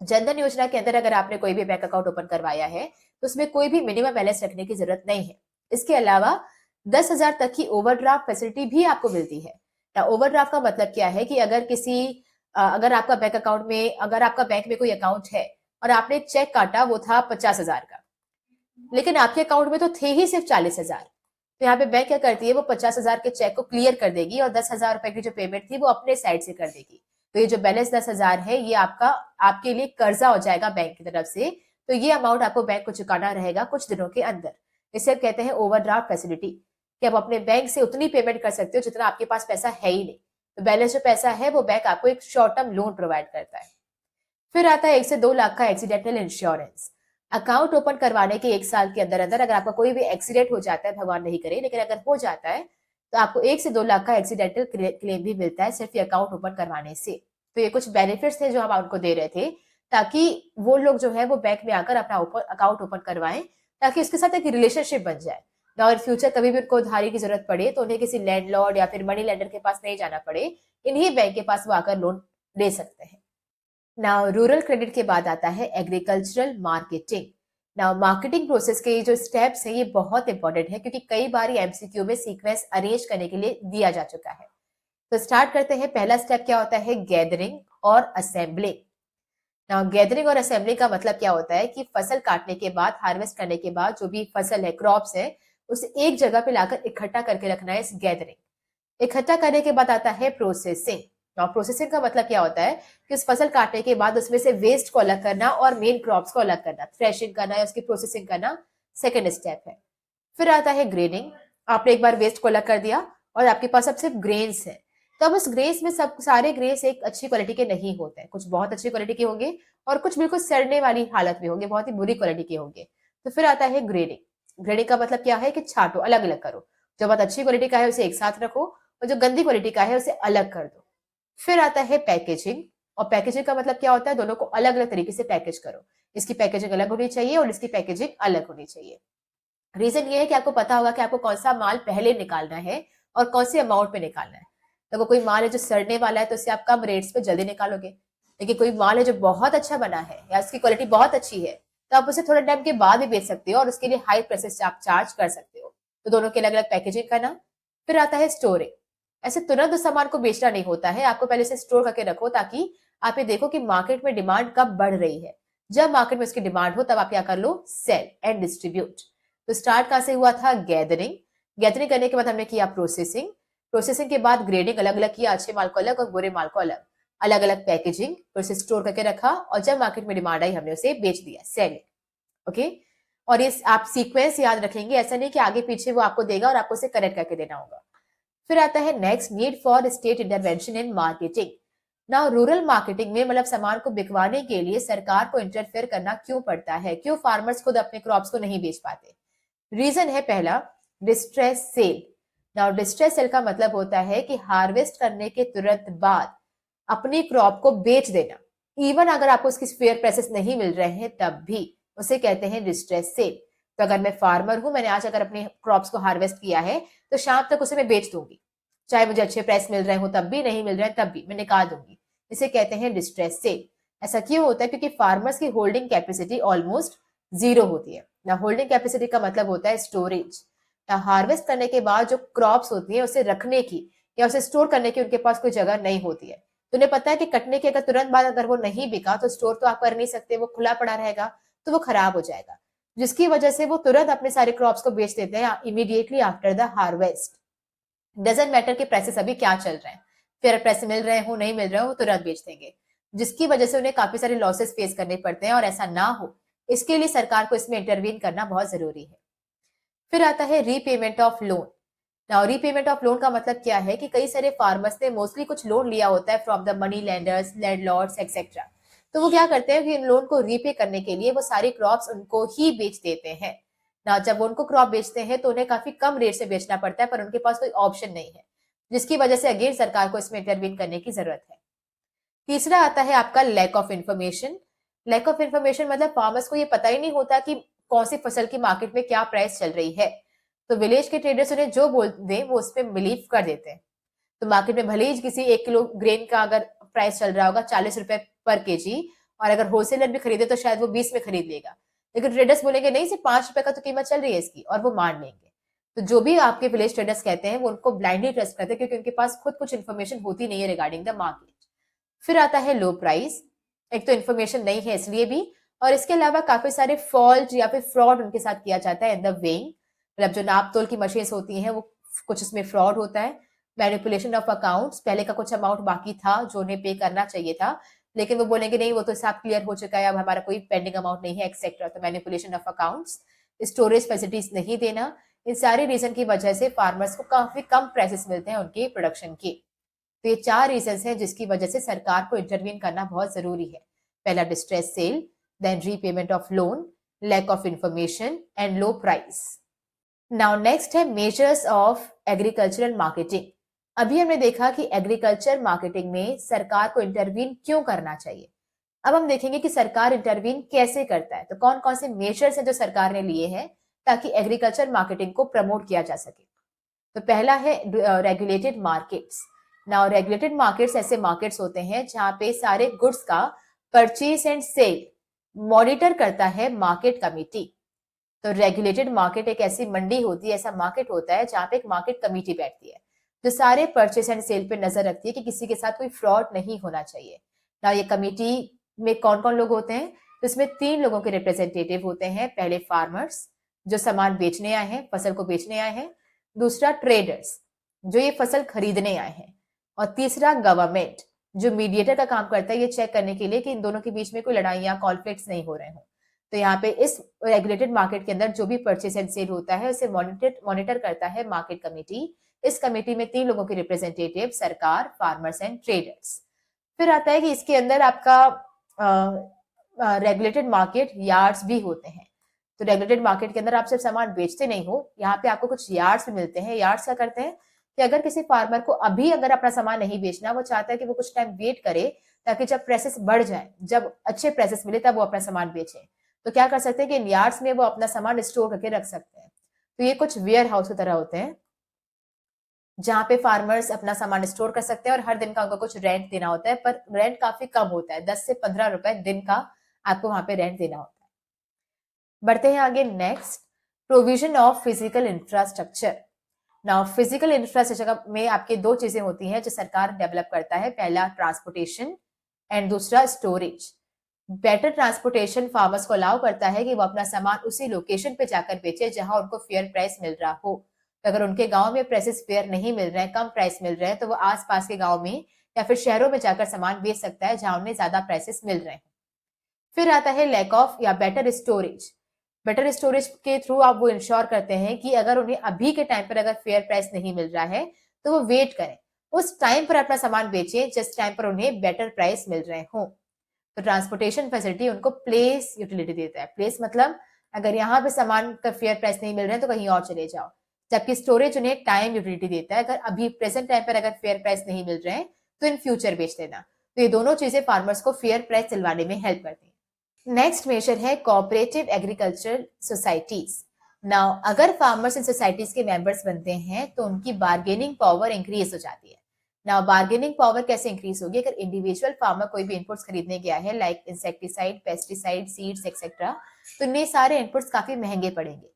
जनधन योजना के अंदर अगर आपने कोई भी बैंक अकाउंट ओपन करवाया है तो उसमें कोई भी मिनिमम बैलेंस रखने की जरूरत नहीं है। इसके अलावा 10,000 तक की ओवरड्राफ्ट फैसिलिटी भी आपको मिलती है। ओवरड्राफ्ट का मतलब क्या है कि अगर आपका बैंक अकाउंट में, अगर आपका बैंक में कोई अकाउंट है और आपने चेक काटा वो था 50,000 का, लेकिन आपके अकाउंट में तो थे ही सिर्फ 40,000, तो यहाँ पे बैंक क्या करती है, वो 50,000 के चेक को क्लियर कर देगी और 10,000 रुपए की जो पेमेंट थी वो अपने साइड से कर देगी। तो ये जो बैलेंस 10,000 है ये आपके लिए कर्जा हो जाएगा बैंक की तरफ से। तो ये अमाउंट आपको बैंक को चुकाना रहेगा कुछ दिनों के अंदर। इसे हम कहते हैं ओवरड्राफ्ट फैसिलिटी, कि आप अपने बैंक से उतनी पेमेंट कर सकते हो जितना आपके पास पैसा है ही नहीं। तो बैलेंस जो पैसा है वो बैंक आपको एक शॉर्ट टर्म लोन प्रोवाइड करता है। फिर आता है 1 से 2 लाख का एक्सीडेंटल इंश्योरेंस। अकाउंट ओपन करवाने के 1 साल के अंदर अंदर अगर आपका कोई भी एक्सीडेंट हो जाता है, भगवान नहीं करे, लेकिन अगर हो जाता है तो आपको 1 से 2 लाख का एक्सीडेंटल क्लेम भी मिलता है सिर्फ ये अकाउंट ओपन करवाने से। तो ये कुछ बेनिफिट्स थे जो हम आपको दे रहे थे, ताकि वो लोग जो है वो बैंक में आकर अपना अकाउंट ओपन करवाएं, ताकि उसके साथ एक रिलेशनशिप बन जाए और फ्यूचर कभी भी उनको उधारी की जरूरत पड़े तो उन्हें किसी लैंडलॉर्ड या फिर मनी लेंडर के पास नहीं जाना पड़े, इन्हीं बैंक के पास वो आकर लोन ले सकते हैं। नाउ रूरल क्रेडिट के बाद आता है agricultural marketing. Now marketing process के जो स्टेप्स हैं ये बहुत इंपॉर्टेंट है, क्योंकि कई बार ये एमसीक्यू में सीक्वेंस अरेंज करने के लिए दिया जा चुका है। तो स्टार्ट करते हैं। पहला स्टेप क्या होता है, गैदरिंग और असेंबलिंग। नाउ गैदरिंग और असेंबलिंग का मतलब क्या होता है कि फसल काटने के बाद, हार्वेस्ट करने के बाद जो भी फसल है, क्रॉप्स है, उसे एक जगह पे लाकर इकट्ठा करके रखना है, इस गैदरिंग। इकट्ठा करने के बाद आता है प्रोसेसिंग। और प्रोसेसिंग का मतलब क्या होता है कि उस फसल काटने के बाद उसमें से वेस्ट को अलग करना और मेन क्रॉप्स को अलग करना, थ्रेशिंग करना या उसकी प्रोसेसिंग करना सेकेंड स्टेप है। फिर आता है ग्रेनिंग। आपने एक बार वेस्ट को अलग कर दिया और आपके पास अब सिर्फ ग्रेन्स है, तो अब उस ग्रेन्स में सब सारे ग्रेन्स एक अच्छी क्वालिटी के नहीं होते हैं, कुछ बहुत अच्छी क्वालिटी के होंगे और कुछ बिल्कुल सड़ने वाली हालत में होंगे, बहुत ही बुरी क्वालिटी के होंगे। तो फिर आता है ग्रेडिंग। ग्रेडिंग का मतलब क्या है कि छांटो, अलग अलग करो। जो बहुत अच्छी क्वालिटी का है उसे एक साथ रखो और जो गंदी क्वालिटी का है उसे अलग कर दो। फिर आता है पैकेजिंग। और पैकेजिंग का मतलब क्या होता है, दोनों को अलग अलग तरीके से पैकेज करो। इसकी पैकेजिंग अलग होनी चाहिए और इसकी पैकेजिंग अलग होनी चाहिए। रीजन ये है कि आपको पता होगा कि आपको कौन सा माल पहले निकालना है और कौन से अमाउंट पे निकालना है। तो अगर कोई माल है जो सड़ने वाला है तो उसे आप कम रेट्स पे जल्दी निकालोगे, लेकिन कोई माल है जो बहुत अच्छा बना है या उसकी क्वालिटी बहुत अच्छी है तो आप उसे थोड़े टाइम के बाद भी बेच सकते हो और उसके लिए हाई प्राइसेस आप चार्ज कर सकते हो। तो दोनों की अलग अलग पैकेजिंग करना। फिर आता है स्टोरिंग। ऐसे तुरंत उस सामान को बेचना नहीं होता है, आपको पहले से स्टोर करके रखो ताकि आप ये देखो कि मार्केट में डिमांड कब बढ़ रही है। जब मार्केट में उसकी डिमांड हो तब आप क्या कर लो, सेल एंड डिस्ट्रीब्यूट। तो स्टार्ट कहां से हुआ था, गैदरिंग। गैदरिंग करने के बाद हमने किया प्रोसेसिंग। प्रोसेसिंग के बाद ग्रेडिंग, अलग अलग किया, अच्छे माल को अलग और बुरे माल को अलग। अलग अलग पैकेजिंग, फिर उसे स्टोर करके रखा और जब मार्केट में डिमांड आई हमने उसे बेच दिया, सेलिंग। ओके। और ये आप सीक्वेंस याद रखेंगे, ऐसा नहीं कि आगे पीछे वो आपको देगा और आपको उसे करेक्ट करके देना होगा। फिर आता है next, need for state intervention in marketing. Now rural marketing में मतलब सामान को बिकवाने के लिए सरकार को इंटरफेयर करना क्यों पड़ता है, क्यों फार्मर्स खुद अपने क्रॉप्स को नहीं बेच पाते? रीजन है पहला, distress cell. Now distress cell का मतलब होता है कि हार्वेस्ट करने के तुरंत बाद अपनी क्रॉप को बेच देना, इवन अगर आपको उसकी फेयर प्राइसेस नहीं मिल रहे हैं तब भी, उसे कहते हैं डिस्ट्रेस सेल। तो अगर मैं फार्मर हूं, मैंने आज अगर अपने क्रॉप्स को हार्वेस्ट किया है तो शाम तक उसे मैं बेच दूंगी, चाहे मुझे अच्छे प्राइस मिल रहे हो तब भी, नहीं मिल रहे हैं तब भी मैं निकाल दूंगी। इसे कहते हैं डिस्ट्रेस सेल। ऐसा क्यों होता है? क्योंकि फार्मर्स की होल्डिंग कैपेसिटी ऑलमोस्ट जीरो होती है ना। होल्डिंग कैपेसिटी का मतलब होता है स्टोरेज। ना हार्वेस्ट करने के बाद जो क्रॉप्स होती है उसे रखने की या उसे स्टोर करने की उनके पास कोई जगह नहीं होती है। तो उन्हें पता है कि कटने के अगर तुरंत बाद अगर वो नहीं बिका तो स्टोर तो आप कर नहीं सकते, वो खुला पड़ा रहेगा तो वो खराब हो जाएगा, जिसकी वजह से वो तुरंत अपने सारे क्रॉप्स को बेच देते हैं immediately after the harvest. Doesn't matter कि प्राइसेस अभी क्या चल रहे हैं, फेयर प्राइस मिल रहे हो नहीं मिल रहे हो, वो तुरंत बेच देंगे, जिसकी वजह से उन्हें काफी सारे लॉसेस फेस करने पड़ते हैं। और ऐसा ना हो इसके लिए सरकार को इसमें इंटरवीन करना बहुत जरूरी है। फिर आता है repayment of loan. Now repayment of loan का मतलब क्या है कि कई सारे फार्मर्स ने मोस्टली कुछ लोन लिया होता है from the money lenders, landlords etcetera. तो वो क्या करते हैं कि इन लोन को रीपे करने के लिए वो सारी क्रॉप्स उनको ही बेच देते हैं ना। जब वो उनको क्रॉप बेचते हैं तो उन्हें काफी कम रेट से बेचना पड़ता है, पर उनके पास कोई ऑप्शन नहीं है, जिसकी वजह से अगेन सरकार को इसमें इंटरवीन करने की जरूरत है। तीसरा आता है आपका lack of information. Lack of information मतलब फार्मर्स को ये पता ही नहीं होता कि कौन सी फसल की मार्केट में क्या प्राइस चल रही है। तो विलेज के ट्रेडर्स उन्हें जो बोल दे वो उस पर बिलीव कर देते हैं। तो मार्केट में भले ही किसी 1 किलो ग्रेन का अगर प्राइस चल रहा होगा 40 रुपए पर केजी, और अगर होलसेलर भी खरीदे तो शायद वो 20 में खरीद लेगा, लेकिन ट्रेडर्स बोलेंगे नहीं, सिर्फ 5 रुपए का तो कीमत चल रही है इसकी, और वो मान लेंगे। तो जो भी आपके विलेज ट्रेडर्स कहते हैं वो उनको ब्लाइंडली ट्रस्ट करते हैं, क्योंकि उनके पास खुद कुछ इन्फॉर्मेशन होती नहीं है रिगार्डिंग द मार्केट। फिर आता है लो प्राइस। एक तो इन्फॉर्मेशन नहीं है इसलिए भी, और इसके अलावा काफी सारे फॉल्ट या फिर फ्रॉड उनके साथ किया जाता है इन द वेइंग। मतलब जो नाप तोल की मशीन होती हैं वो कुछ इसमें फ्रॉड होता है। मैनिपुलेशन ऑफ अकाउंट्स, पहले का कुछ अमाउंट बाकी था जो उन्हें पे करना चाहिए था, लेकिन वो बोलेंगे नहीं वो तो हिसाब क्लियर हो चुका है, अब हमारा कोई पेंडिंग अमाउंट नहीं है एक्सेट्रा। तो manipulation of accounts, storage facilities नहीं देना, इन सारे रीजन की वजह से फार्मर्स को काफी कम प्राइसेस मिलते हैं उनके प्रोडक्शन के। तो ये 4 रीजन हैं जिसकी वजह से सरकार को इंटरवीन करना बहुत जरूरी है। पहला distress sale, then repayment of loan, lack of information and low price. Now next है मेजर्स ऑफ एग्रीकल्चरल मार्केटिंग। अभी हमने देखा कि एग्रीकल्चर मार्केटिंग में सरकार को इंटरवीन क्यों करना चाहिए। अब हम देखेंगे कि सरकार इंटरवीन कैसे करता है। तो कौन कौन से मेजर्स हैं जो सरकार ने लिए हैं ताकि एग्रीकल्चर मार्केटिंग को प्रमोट किया जा सके। तो पहला है regulated markets. Now regulated markets ऐसे मार्केट्स होते हैं जहां पे सारे गुड्स का परचेज एंड सेल मॉनिटर करता है मार्केट कमिटी। तो रेगुलेटेड मार्केट एक ऐसी मंडी होती है, ऐसा मार्केट होता है जहां पे एक मार्केट कमेटी बैठती है जो सारे परचेस एंड सेल पे नजर रखती है कि किसी के साथ कोई फ्रॉड नहीं होना चाहिए। ना ये कमेटी में कौन कौन लोग होते हैं? तो इसमें 3 लोगों के रिप्रेजेंटेटिव होते हैं। पहले फार्मर्स जो सामान बेचने आए हैं, फसल को बेचने आए हैं। दूसरा ट्रेडर्स जो ये फसल खरीदने आए हैं। और तीसरा गवर्नमेंट जो मीडिएटर का काम करता है ये चेक करने के लिए कि इन दोनों के बीच में कोई लड़ाइयां कॉन्फ्लिक्ट्स नहीं हो रहे हो। तो यहाँ पे इस रेगुलेटेड मार्केट के अंदर जो भी परचेस एंड सेल होता है उसे मॉनिटर करता है मार्केट कमेटी। इस कमेटी में 3 लोगों के रिप्रेजेंटेटिव, सरकार, फार्मर्स एंड ट्रेडर्स। फिर आता है कि इसके अंदर आपका रेगुलेटेड मार्केट यार्ड्स भी होते हैं। तो रेगुलेटेड मार्केट के अंदर आप सिर्फ सामान बेचते नहीं हो, यहाँ पे आपको कुछ यार्ड्स भी मिलते हैं। यार्ड्स क्या करते हैं कि अगर किसी फार्मर को अभी अगर अपना सामान नहीं बेचना, वो चाहता है कि वो कुछ टाइम वेट करे ताकि जब प्राइसेस बढ़ जाए, जब अच्छे प्राइसेस मिले तब वो अपना सामान बेचे। तो क्या कर सकते हैं कि इन यार्ड्स में वो अपना सामान स्टोर करके रख सकते हैं। तो ये कुछ वेयर हाउस की तरह होते हैं जहां पे फार्मर्स अपना सामान स्टोर कर सकते हैं और हर दिन का उनको कुछ रेंट देना होता है, पर रेंट काफी कम होता है, 10 से 15 रुपए दिन का आपको वहां पे रेंट देना होता है। बढ़ते हैं आगे। Next, provision of physical infrastructure. Now physical infrastructure में आपके 2 चीजें होती हैं जो सरकार डेवलप करता है। पहला ट्रांसपोर्टेशन एंड दूसरा स्टोरेज। बेटर ट्रांसपोर्टेशन फार्मर्स को अलाउ करता है कि वो अपना सामान उसी लोकेशन पे जाकर बेचे जहां उनको फेयर प्राइस मिल रहा हो। तो अगर उनके गांव में प्राइसेस फेयर नहीं मिल रहे हैं, कम प्राइस मिल रहे हैं, तो वो आसपास के गांव में या फिर शहरों में जाकर सामान बेच सकता है जहां उन्हें ज्यादा प्राइसेस मिल रहे हैं। फिर आता है लैक ऑफ या बेटर स्टोरेज। बेटर स्टोरेज के थ्रू आप वो इंश्योर करते हैं कि अगर उन्हें अभी के टाइम पर अगर फेयर प्राइस नहीं मिल रहा है तो वो वेट करें, उस टाइम पर अपना सामान बेचें जिस टाइम पर उन्हें बेटर प्राइस मिल रहे हो। तो ट्रांसपोर्टेशन फैसिलिटी उनको प्लेस यूटिलिटी देता है। प्लेस मतलब अगर यहाँ पे सामान का फेयर प्राइस नहीं मिल रहा है तो कहीं और चले जाओ। जबकि स्टोरेज उन्हें टाइम यूटिलिटी देता है, अगर अभी प्रेजेंट टाइम पर अगर फेयर प्राइस नहीं मिल रहे हैं तो इन फ्यूचर बेच देना। तो ये दोनों चीजें फार्मर्स को फेयर प्राइस दिलवाने में हेल्प करती हैं। नेक्स्ट मेजर है कोऑपरेटिव एग्रीकल्चर सोसाइटीज। नाउ अगर फार्मर्स इन सोसाइटीज के मेंबर्स बनते हैं तो उनकी बार्गेनिंग पावर इंक्रीज हो जाती है। नाउ बार्गेनिंग पावर कैसे इंक्रीज होगी? अगर इंडिविजुअल फार्मर कोई भी इनपुट्स खरीदने गया है like insecticide, pesticide, seeds etcetera, तो इनमें सारे इनपुट्स काफी महंगे पड़ेंगे।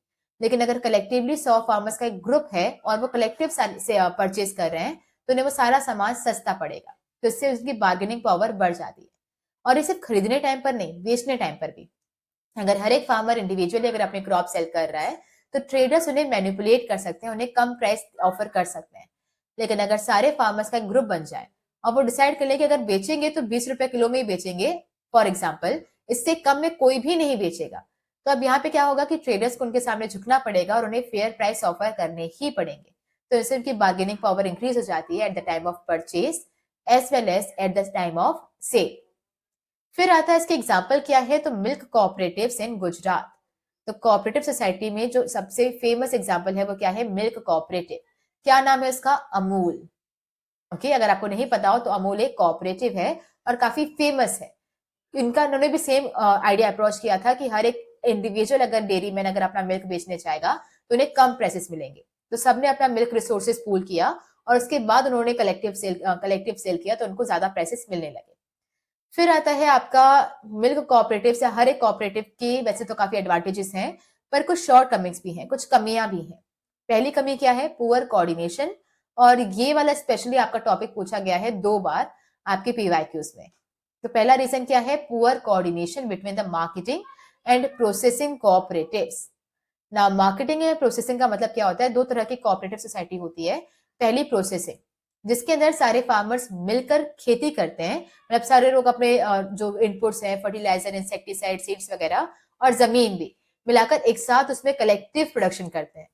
लेकिन अगर कलेक्टिवली 100 फार्मर्स का एक ग्रुप है और वो कलेक्टिव से परचेज कर रहे हैं तो उन्हें वो सारा सामान सस्ता पड़ेगा, तो इससे उसकी बार्गेनिंग पावर बढ़ जाती है। और ये सिर्फ खरीदने टाइम पर नहीं, बेचने टाइम पर भी। अगर हर एक फार्मर इंडिविजुअली अगर अपने क्रॉप सेल कर रहा है तो ट्रेडर्स उन्हें मैनिपुलेट कर सकते हैं, उन्हें कम प्राइस ऑफर कर सकते हैं। लेकिन अगर सारे फार्मर्स का एक ग्रुप बन जाए और वो डिसाइड कर ले कि अगर बेचेंगे तो 20 रुपए किलो में ही बेचेंगे फॉर एग्जाम्पल, इससे कम में कोई भी नहीं बेचेगा, तो अब यहाँ पे क्या होगा कि ट्रेडर्स को उनके सामने झुकना पड़ेगा और उन्हें फेयर प्राइस ऑफर करने ही पड़ेंगे। तो इससे उनकी बार्गेनिंग पावर इंक्रीज हो जाती है at the time of purchase as well as at the time of sale. फिर आता है इसके एग्जाम्पल क्या है, तो मिल्क कोऑपरेटिव्स इन गुजरात। तो कोऑपरेटिव सोसाइटी में जो सबसे फेमस एग्जाम्पल है वो क्या है? Milk cooperative. क्या नाम है उसका? अमूल। ओके, अगर आपको नहीं पता हो तो अमूल एक कोऑपरेटिव है और काफी फेमस है। इनका उन्होंने भी सेम आइडिया अप्रोच किया था कि हर एक इंडिविजुअल अगर डेयरी मैन अगर अपना मिल्क बेचने चाहेगा तो उन्हें कम प्राइसेस मिलेंगे। तो सबने अपना मिल्क रिसोर्सेज पूल किया और उसके बाद उन्होंने कलेक्टिव सेल किया तो उनको ज्यादा प्राइसेस मिलने लगे। फिर आता है आपका मिल्क कोऑपरेटिव से हर एक कोऑपरेटिव की वैसे तो काफी एडवांटेजेस हैं, पर कुछ शॉर्ट कमिंग्स भी हैं, कुछ कमियां भी हैं। पहली कमी क्या है? Poor coordination. और ये वाला स्पेशली आपका टॉपिक पूछा गया है 2 बार आपके पीवाईक्यूज में। तो पहला रीजन क्या है? Poor coordination between the marketing and processing cooperatives. ना मार्केटिंग एंड प्रोसेसिंग का मतलब क्या होता है? 2 तरह की कोऑपरेटिव सोसाइटी होती है। पहली प्रोसेसिंग, जिसके अंदर सारे फार्मर्स मिलकर खेती करते हैं, मतलब सारे लोग अपने जो इनपुट्स हैं फर्टिलाइजर, इंसेक्टिसाइड, सीड्स वगैरह और जमीन भी मिलाकर एक साथ उसमें कलेक्टिव प्रोडक्शन करते हैं।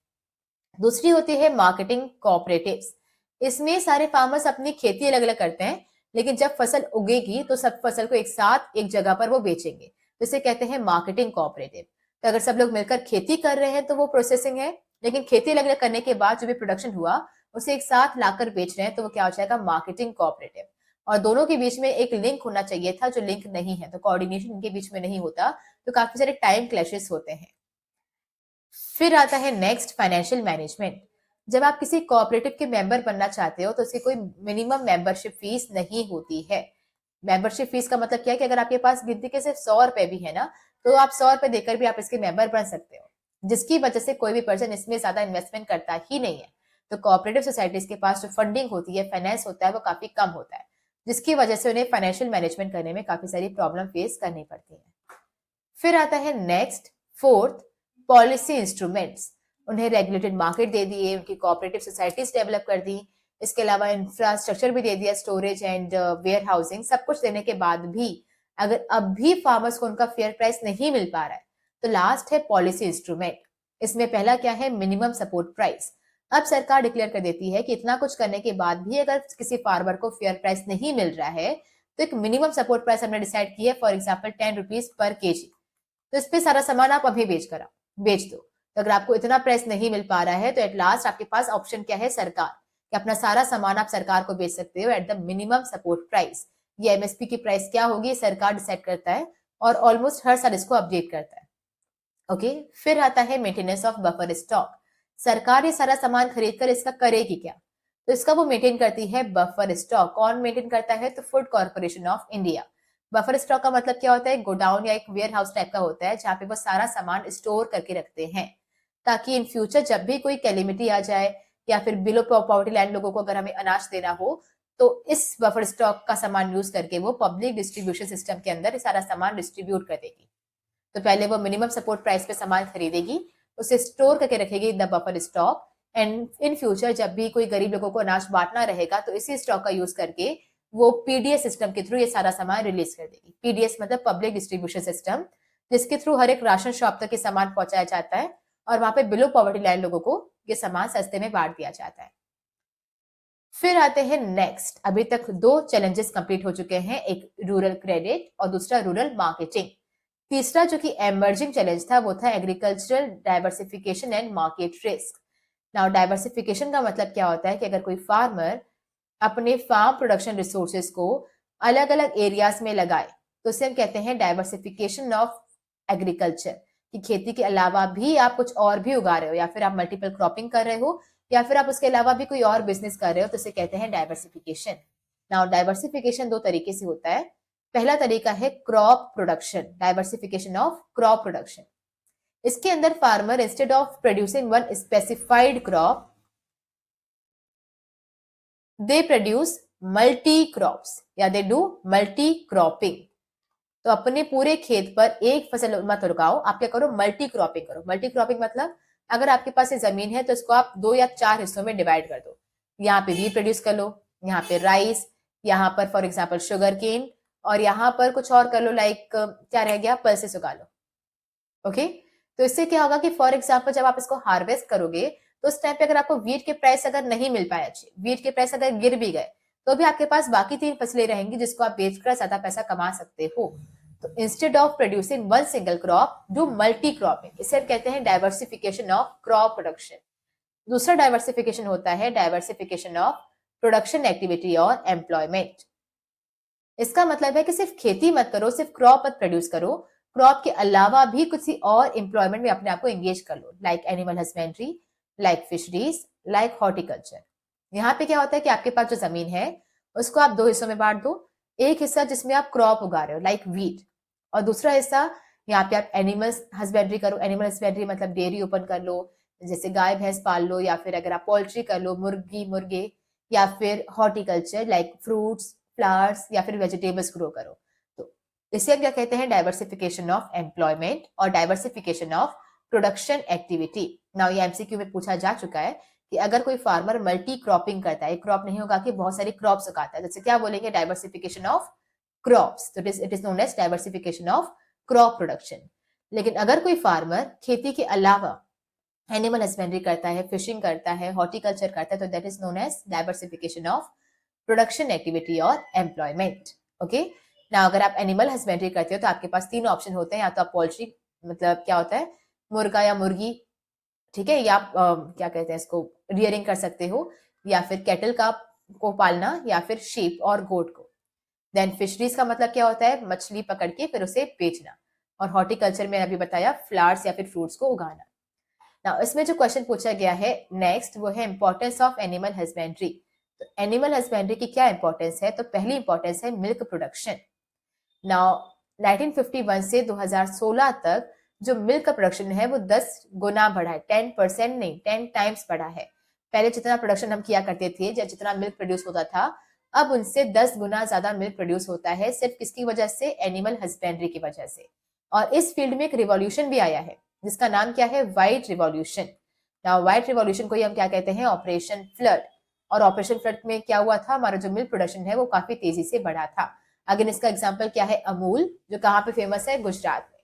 दूसरी होती है मार्केटिंग कोऑपरेटिव्स। इसमें सारे फार्मर्स अपनी खेती अलग अलग करते हैं, लेकिन जब फसल उगेगी तो सब फसल को एक साथ एक जगह पर वो बेचेंगे, तो इसे कहते हैं मार्केटिंग कोऑपरेटिव। तो अगर सब लोग मिलकर खेती कर रहे हैं तो वो प्रोसेसिंग है, लेकिन खेती अलग अलग करने के बाद जो भी प्रोडक्शन हुआ उसे एक साथ लाकर बेच रहे हैं तो वो क्या हो जाएगा? Marketing cooperative. और दोनों के बीच में एक लिंक होना चाहिए था, जो लिंक नहीं है, तो कोऑर्डिनेशन इनके बीच में नहीं होता, तो काफी सारे टाइम क्लैशेस होते हैं। फिर आता है नेक्स्ट फाइनेंशियल मैनेजमेंट। जब आप किसी कोऑपरेटिव के मेंबर बनना चाहते हो तो उसकी कोई मिनिमम मेंबरशिप फीस नहीं होती है। मेंबरशिप फीस का मतलब क्या है कि अगर आपके पास गिनती के सिर्फ 100 रुपए भी है ना, तो आप 100 रुपए देकर भी आप इसके मेंबर बन सकते हो, जिसकी वजह से कोई भी पर्सन इसमें ज्यादा इन्वेस्टमेंट करता ही नहीं है। तो कोऑपरेटिव सोसाइटीज के पास जो फंडिंग होती है, फाइनेंस होता है, वो काफी कम होता है, जिसकी वजह से उन्हें फाइनेंशियल मैनेजमेंट करने में काफी सारी प्रॉब्लम फेस करनी पड़ती है। फिर आता है नेक्स्ट फोर्थ, पॉलिसी इंस्ट्रूमेंट्स। उन्हें रेगुलेटेड मार्केट दे दिए, उनकी कोऑपरेटिव सोसाइटीज डेवलप कर दी, इसके अलावा इंफ्रास्ट्रक्चर भी दे दिया, स्टोरेज एंड वेयर हाउसिंग, सब कुछ देने के बाद भी अगर अब भी फार्मर्स को उनका फेयर प्राइस नहीं मिल पा रहा है तो लास्ट है पॉलिसी इंस्ट्रूमेंट। इसमें पहला क्या है? Minimum support price. अब सरकार डिक्लेयर कर देती है कि इतना कुछ करने के बाद भी अगर किसी फार्मर को फेयर प्राइस नहीं मिल रहा है तो एक मिनिमम सपोर्ट प्राइस हमने डिसाइड की है, for example 10 rupees per KG. तो इस पे सारा सामान आप अभी बेच दो। तो अगर आपको इतना प्राइस नहीं मिल पा रहा है तो एट लास्ट आपके पास ऑप्शन क्या है? सरकार, कि अपना सारा सामान आप सरकार को बेच सकते हो at the minimum support price. ये एमएसपी की प्राइस क्या होगी सरकार डिसाइड करता है और ऑलमोस्ट हर साल इसको अपडेट करता है। ओके, फिर आता है मेंटेनेंस ऑफ बफर स्टॉक। सरकार ये सारा सामान खरीद कर इसका करेगी क्या? तो इसका वो मेंटेन करती है बफर स्टॉक। कौन मेंटेन करता है? तो food corporation of India. Buffer stock का मतलब क्या होता है? गोडाउन या एक वेयर हाउस टाइप का होता है जहाँ पे वो सारा सामान स्टोर करके रखते हैं, ताकि इन फ्यूचर जब भी कोई कैलेमिटी आ जाए या फिर बिलो पॉवर्टी लाइन लोगों को अगर हमें अनाज देना हो तो इस बफर स्टॉक का सामान यूज करके वो पब्लिक डिस्ट्रीब्यूशन सिस्टम के अंदर सारा सामान डिस्ट्रीब्यूट कर देगी। तो पहले वो मिनिमम सपोर्ट प्राइस पे सामान खरीदेगी, उसे स्टोर करके रखेगी in the buffer stock, and in future जब भी कोई गरीब लोगों को अनाज बांटना रहेगा तो इसी स्टॉक का यूज करके वो पीडीएस सिस्टम के थ्रू ये सारा सामान रिलीज कर देगी। पीडीएस मतलब पब्लिक डिस्ट्रीब्यूशन सिस्टम, जिसके थ्रू हर एक राशन शॉप तक ये सामान पहुंचाया जाता है और वहां पे बिलो पॉवर्टी लाइन लोगों को ये सामान सस्ते में बांट दिया जाता है। फिर आते हैं नेक्स्ट, अभी तक 2 चैलेंजेस कंप्लीट हो चुके हैं, एक रूरल क्रेडिट और दूसरा रूरल मार्केटिंग। तीसरा जो कि एमर्जिंग चैलेंज था वो था agricultural diversification and market risk. Now diversification का मतलब क्या होता है कि अगर कोई फार्मर अपने फार्म प्रोडक्शन रिसोर्सेज को अलग अलग एरियाज में लगाए तो उसे हम कहते हैं डाइवर्सिफिकेशन ऑफ एग्रीकल्चर, कि खेती के अलावा भी आप कुछ और भी उगा रहे हो या फिर आप मल्टीपल क्रॉपिंग कर रहे हो या फिर आप उसके अलावा भी कोई और बिजनेस कर रहे हो तो उसे कहते हैं डाइवर्सिफिकेशन। नाउ डाइवर्सिफिकेशन 2 तरीके से होता है। पहला तरीका है crop production, diversification of crop production. इसके अंदर farmer instead of producing one specified crop they produce multi crops या दे डू मल्टी क्रॉपिंग। तो अपने पूरे खेत पर एक फसल मत उगाओ, आप क्या करो, मल्टी क्रॉपिंग करो। मल्टी क्रॉपिंग मतलब अगर आपके पास ये जमीन है तो इसको आप 2 या 4 हिस्सों में डिवाइड कर दो। यहाँ पे वीट प्रोड्यूस कर लो, यहाँ पे राइस, यहाँ पर फॉर एग्जाम्पल शुगर केन, और यहाँ पर कुछ और कर लो, लाइक क्या रह गया, पल्सेस उगा लो। ओके, तो इससे क्या होगा कि फॉर एग्जाम्पल जब आप इसको हार्वेस्ट करोगे तो उस टाइम पे अगर आपको वीट के प्राइस अगर नहीं मिल पाए, अच्छे वीट के प्राइस अगर गिर भी गए, तो भी आपके पास बाकी 3 फसलें रहेंगी जिसको आप बेचकर ज्यादा पैसा कमा सकते हो। तो instead of producing one single crop do multi cropping, इसे हम कहते हैं डाइवर्सिफिकेशन ऑफ क्रॉप प्रोडक्शन। दूसरा डाइवर्सिफिकेशन होता है डाइवर्सिफिकेशन ऑफ प्रोडक्शन एक्टिविटी और एम्प्लॉयमेंट। इसका मतलब है कि सिर्फ खेती मत करो, सिर्फ क्रॉप मत प्रोड्यूस करो, क्रॉप के अलावा भी कुछ और एम्प्लॉयमेंट में अपने आप को एंगेज कर लो, like animal husbandry, like fisheries, like horticulture. यहाँ पे क्या होता है कि आपके पास जो जमीन है उसको आप 2 हिस्सों में बांट दो। एक हिस्सा जिसमें आप क्रॉप उगा रहे हो लाइक वीट, और दूसरा हिस्सा यहाँ पे आप एनिमल्स हस्बेंड्री करो। एनिमल हस्बेंड्री मतलब डेयरी ओपन कर लो, जैसे गाय भैंस पाल लो, या फिर अगर आप पोल्ट्री कर लो, मुर्गी मुर्गे, या फिर हॉर्टिकल्चर लाइक फ्रूट्स, फ्लावर्स या फिर वेजिटेबल्स ग्रो करो। तो इसे हम क्या कहते हैं, डाइवर्सिफिकेशन ऑफ एम्प्लॉयमेंट और diversification of production activity. Now ये एमसीक्यू में पूछा जा चुका है कि अगर कोई फार्मर मल्टी क्रॉपिंग करता है, क्रॉप नहीं होगा कि बहुत सारी क्रॉप्स उगाता है, जैसे क्या बोलेंगे, डाइवर्सिफिकेशन ऑफ क्रॉप्स, तो it is known as diversification of crop production. लेकिन अगर कोई फार्मर खेती के अलावा एनिमल हस्बेंड्री करता है, फिशिंग करता है, हॉर्टिकल्चर करता है, तो that is known as diversification of production activity और एम्प्लॉयमेंट। ओके, ना अगर आप एनिमल हस्बेंड्री करते हो तो आपके पास 3 ऑप्शन होते हैं, या तो आप पोल्ट्री मतलब क्या होता है, मुर्गा या मुर्गी, ठीक है, या आप क्या कहते हैं इसको, रियरिंग कर सकते हो, या फिर कैटल का को पालना, या फिर शीप और गोट को। देन फिशरीज का मतलब क्या होता है, मछली पकड़ के फिर उसे बेचना। और हॉर्टिकल्चर में अभी बताया, फ्लावर्स या फिर फ्रूट्स को उगाना। ना इसमें जो क्वेश्चन पूछा गया है नेक्स्ट वो है इंपॉर्टेंस ऑफ एनिमल हस्बेंड्री। तो एनिमल हस्बेंड्री की क्या इंपॉर्टेंस है, तो पहली इंपॉर्टेंस है मिल्क प्रोडक्शन। नाउ 1951 से 2016 तक जो मिल्क का प्रोडक्शन है वो 10 गुना बढ़ा है, 10% नहीं 10 टाइम्स बढ़ा है। पहले जितना प्रोडक्शन हम किया करते थे, जितना मिल्क प्रोड्यूस होता था, अब उनसे 10 गुना ज्यादा मिल्क प्रोड्यूस होता है, सिर्फ किसकी वजह से, एनिमल हस्बेंड्री की वजह से। और इस फील्ड में एक रिवॉल्यूशन भी आया है जिसका नाम क्या है, white revolution. Now white revolution को ही हम क्या कहते हैं, ऑपरेशन फ्लड। और ऑपरेशन फ्लड में क्या हुआ था, हमारा जो मिल्क प्रोडक्शन है वो काफी तेजी से बढ़ा था। अगेन इसका एग्जांपल क्या है, अमूल, जो कहाँ पे फेमस है, गुजरात में।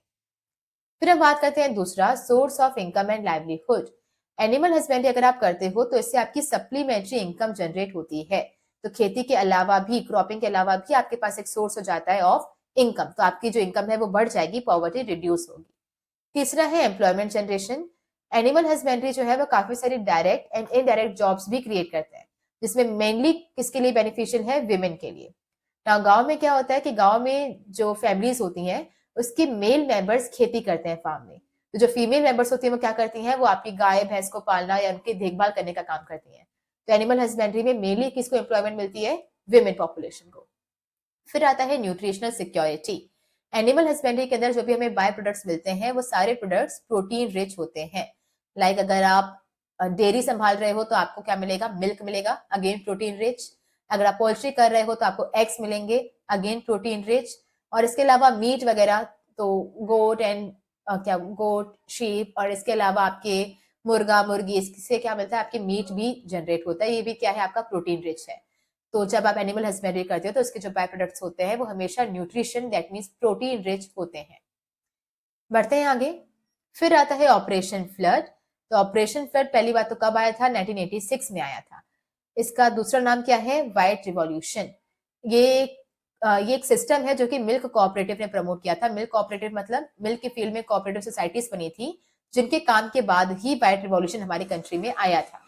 फिर हम बात करते हैं दूसरा, source of income and livelihood. Animal husbandry अगर आप करते हो तो इससे आपकी सप्लीमेंट्री इनकम जनरेट होती है। तो खेती के अलावा भी, क्रॉपिंग के अलावा भी आपके पास एक सोर्स हो जाता है ऑफ इनकम, तो आपकी जो इनकम है वो बढ़ जाएगी, पॉवर्टी रिड्यूस होगी। तीसरा है एम्प्लॉयमेंट जनरेशन। एनिमल हस्बेंड्री जो है वो काफी सारी डायरेक्ट एंड इनडायरेक्ट जॉब्स भी क्रिएट करते हैं, जिसमें मेनली किसके लिए बेनिफिशियल है, विमेन के लिए। ना गांव में क्या होता है कि गांव में जो फैमिलीज होती हैं उसके मेल मेंबर्स खेती करते हैं फार्म में, तो जो फीमेल मेंबर्स होती है वो क्या करती हैं, वो आपकी गाय भैंस को पालना या उनकी देखभाल करने का काम करती हैं। तो एनिमल हस्बेंड्री में मेनली किसको एम्प्लॉयमेंट मिलती है, विमेन पॉपुलेशन को। फिर आता है न्यूट्रिशनल सिक्योरिटी। एनिमल हस्बेंड्री के अंदर जो भी हमें बाय प्रोडक्ट्स मिलते हैं वो सारे प्रोडक्ट्स प्रोटीन रिच होते हैं। लाइक अगर आप डेयरी संभाल रहे हो तो आपको क्या मिलेगा, मिल्क मिलेगा, अगेन प्रोटीन रिच। अगर आप पोल्ट्री कर रहे हो तो आपको एग्स मिलेंगे, अगेन प्रोटीन रिच। और इसके अलावा मीट वगैरह, तो गोट एंड क्या, गोट, शीप, और इसके अलावा आपके मुर्गा मुर्गी, इससे क्या मिलता है, आपके मीट भी जनरेट होता है, ये भी क्या है, आपका प्रोटीन रिच है। तो जब आप एनिमल हस्बेंड्री करते हो तो उसके जो बाय प्रोडक्ट्स होते हैं वो हमेशा nutrition, that means protein rich होते हैं। बढ़ते हैं आगे। फिर आता है ऑपरेशन फ्लड। तो ऑपरेशन फ्लड पहली बार तो कब आया था, 1986 में आया था। इसका दूसरा नाम क्या है? White revolution. ये एक सिस्टम है जो कि मिल्क कोऑपरेटिव ने प्रमोट किया था। मिल्क कोऑपरेटिव मतलब मिल्क के फील्ड में कोऑपरेटिव सोसाइटीज बनी थी, जिनके काम के बाद ही व्हाइट रिवॉल्यूशन हमारी कंट्री में आया था।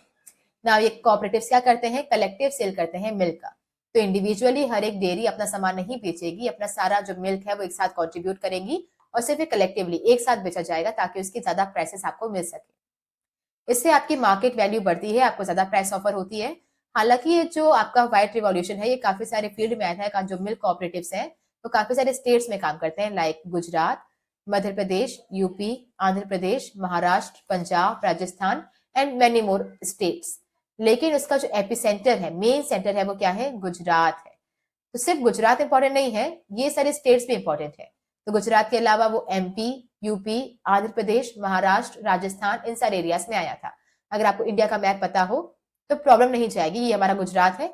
ना ये कोऑपरेटिव्स क्या करते हैं? कलेक्टिव सेल करते हैं मिल्क का। तो इंडिविजुअली हर एक डेयरी अपना सामान नहीं बेचेगी, अपना सारा जो मिल्क है वो एक साथ कंट्रीब्यूट करेंगी और सिर्फ कलेक्टिवली एक साथ बेचा जाएगा ताकि उसकी ज्यादा प्राइसेस आपको मिल सके। इससे आपकी मार्केट वैल्यू बढ़ती है, आपको ज्यादा प्राइस ऑफर होती है। हालांकि ये जो आपका व्हाइट रिवॉल्यूशन है ये काफी सारे फील्ड में आया था। जो मिल्क कोऑपरेटिव्स हैं वो काफी सारे स्टेट्स में काम करते हैं, like Gujarat, Madhya Pradesh, UP, Andhra Pradesh, Maharashtra, Punjab, Rajasthan and many more states. लेकिन उसका जो एपिसेंटर है, मेन सेंटर है, वो क्या है? गुजरात है। तो सिर्फ गुजरात इंपॉर्टेंट नहीं है, ये सारे स्टेट्स भी इंपॉर्टेंट है। तो गुजरात के अलावा वो एमपी, यूपी, आंध्र प्रदेश, महाराष्ट्र, राजस्थान, इन सारे एरियाज में आया था। अगर आपको इंडिया का मैप पता हो तो प्रॉब्लम नहीं जाएगी। ये हमारा गुजरात है,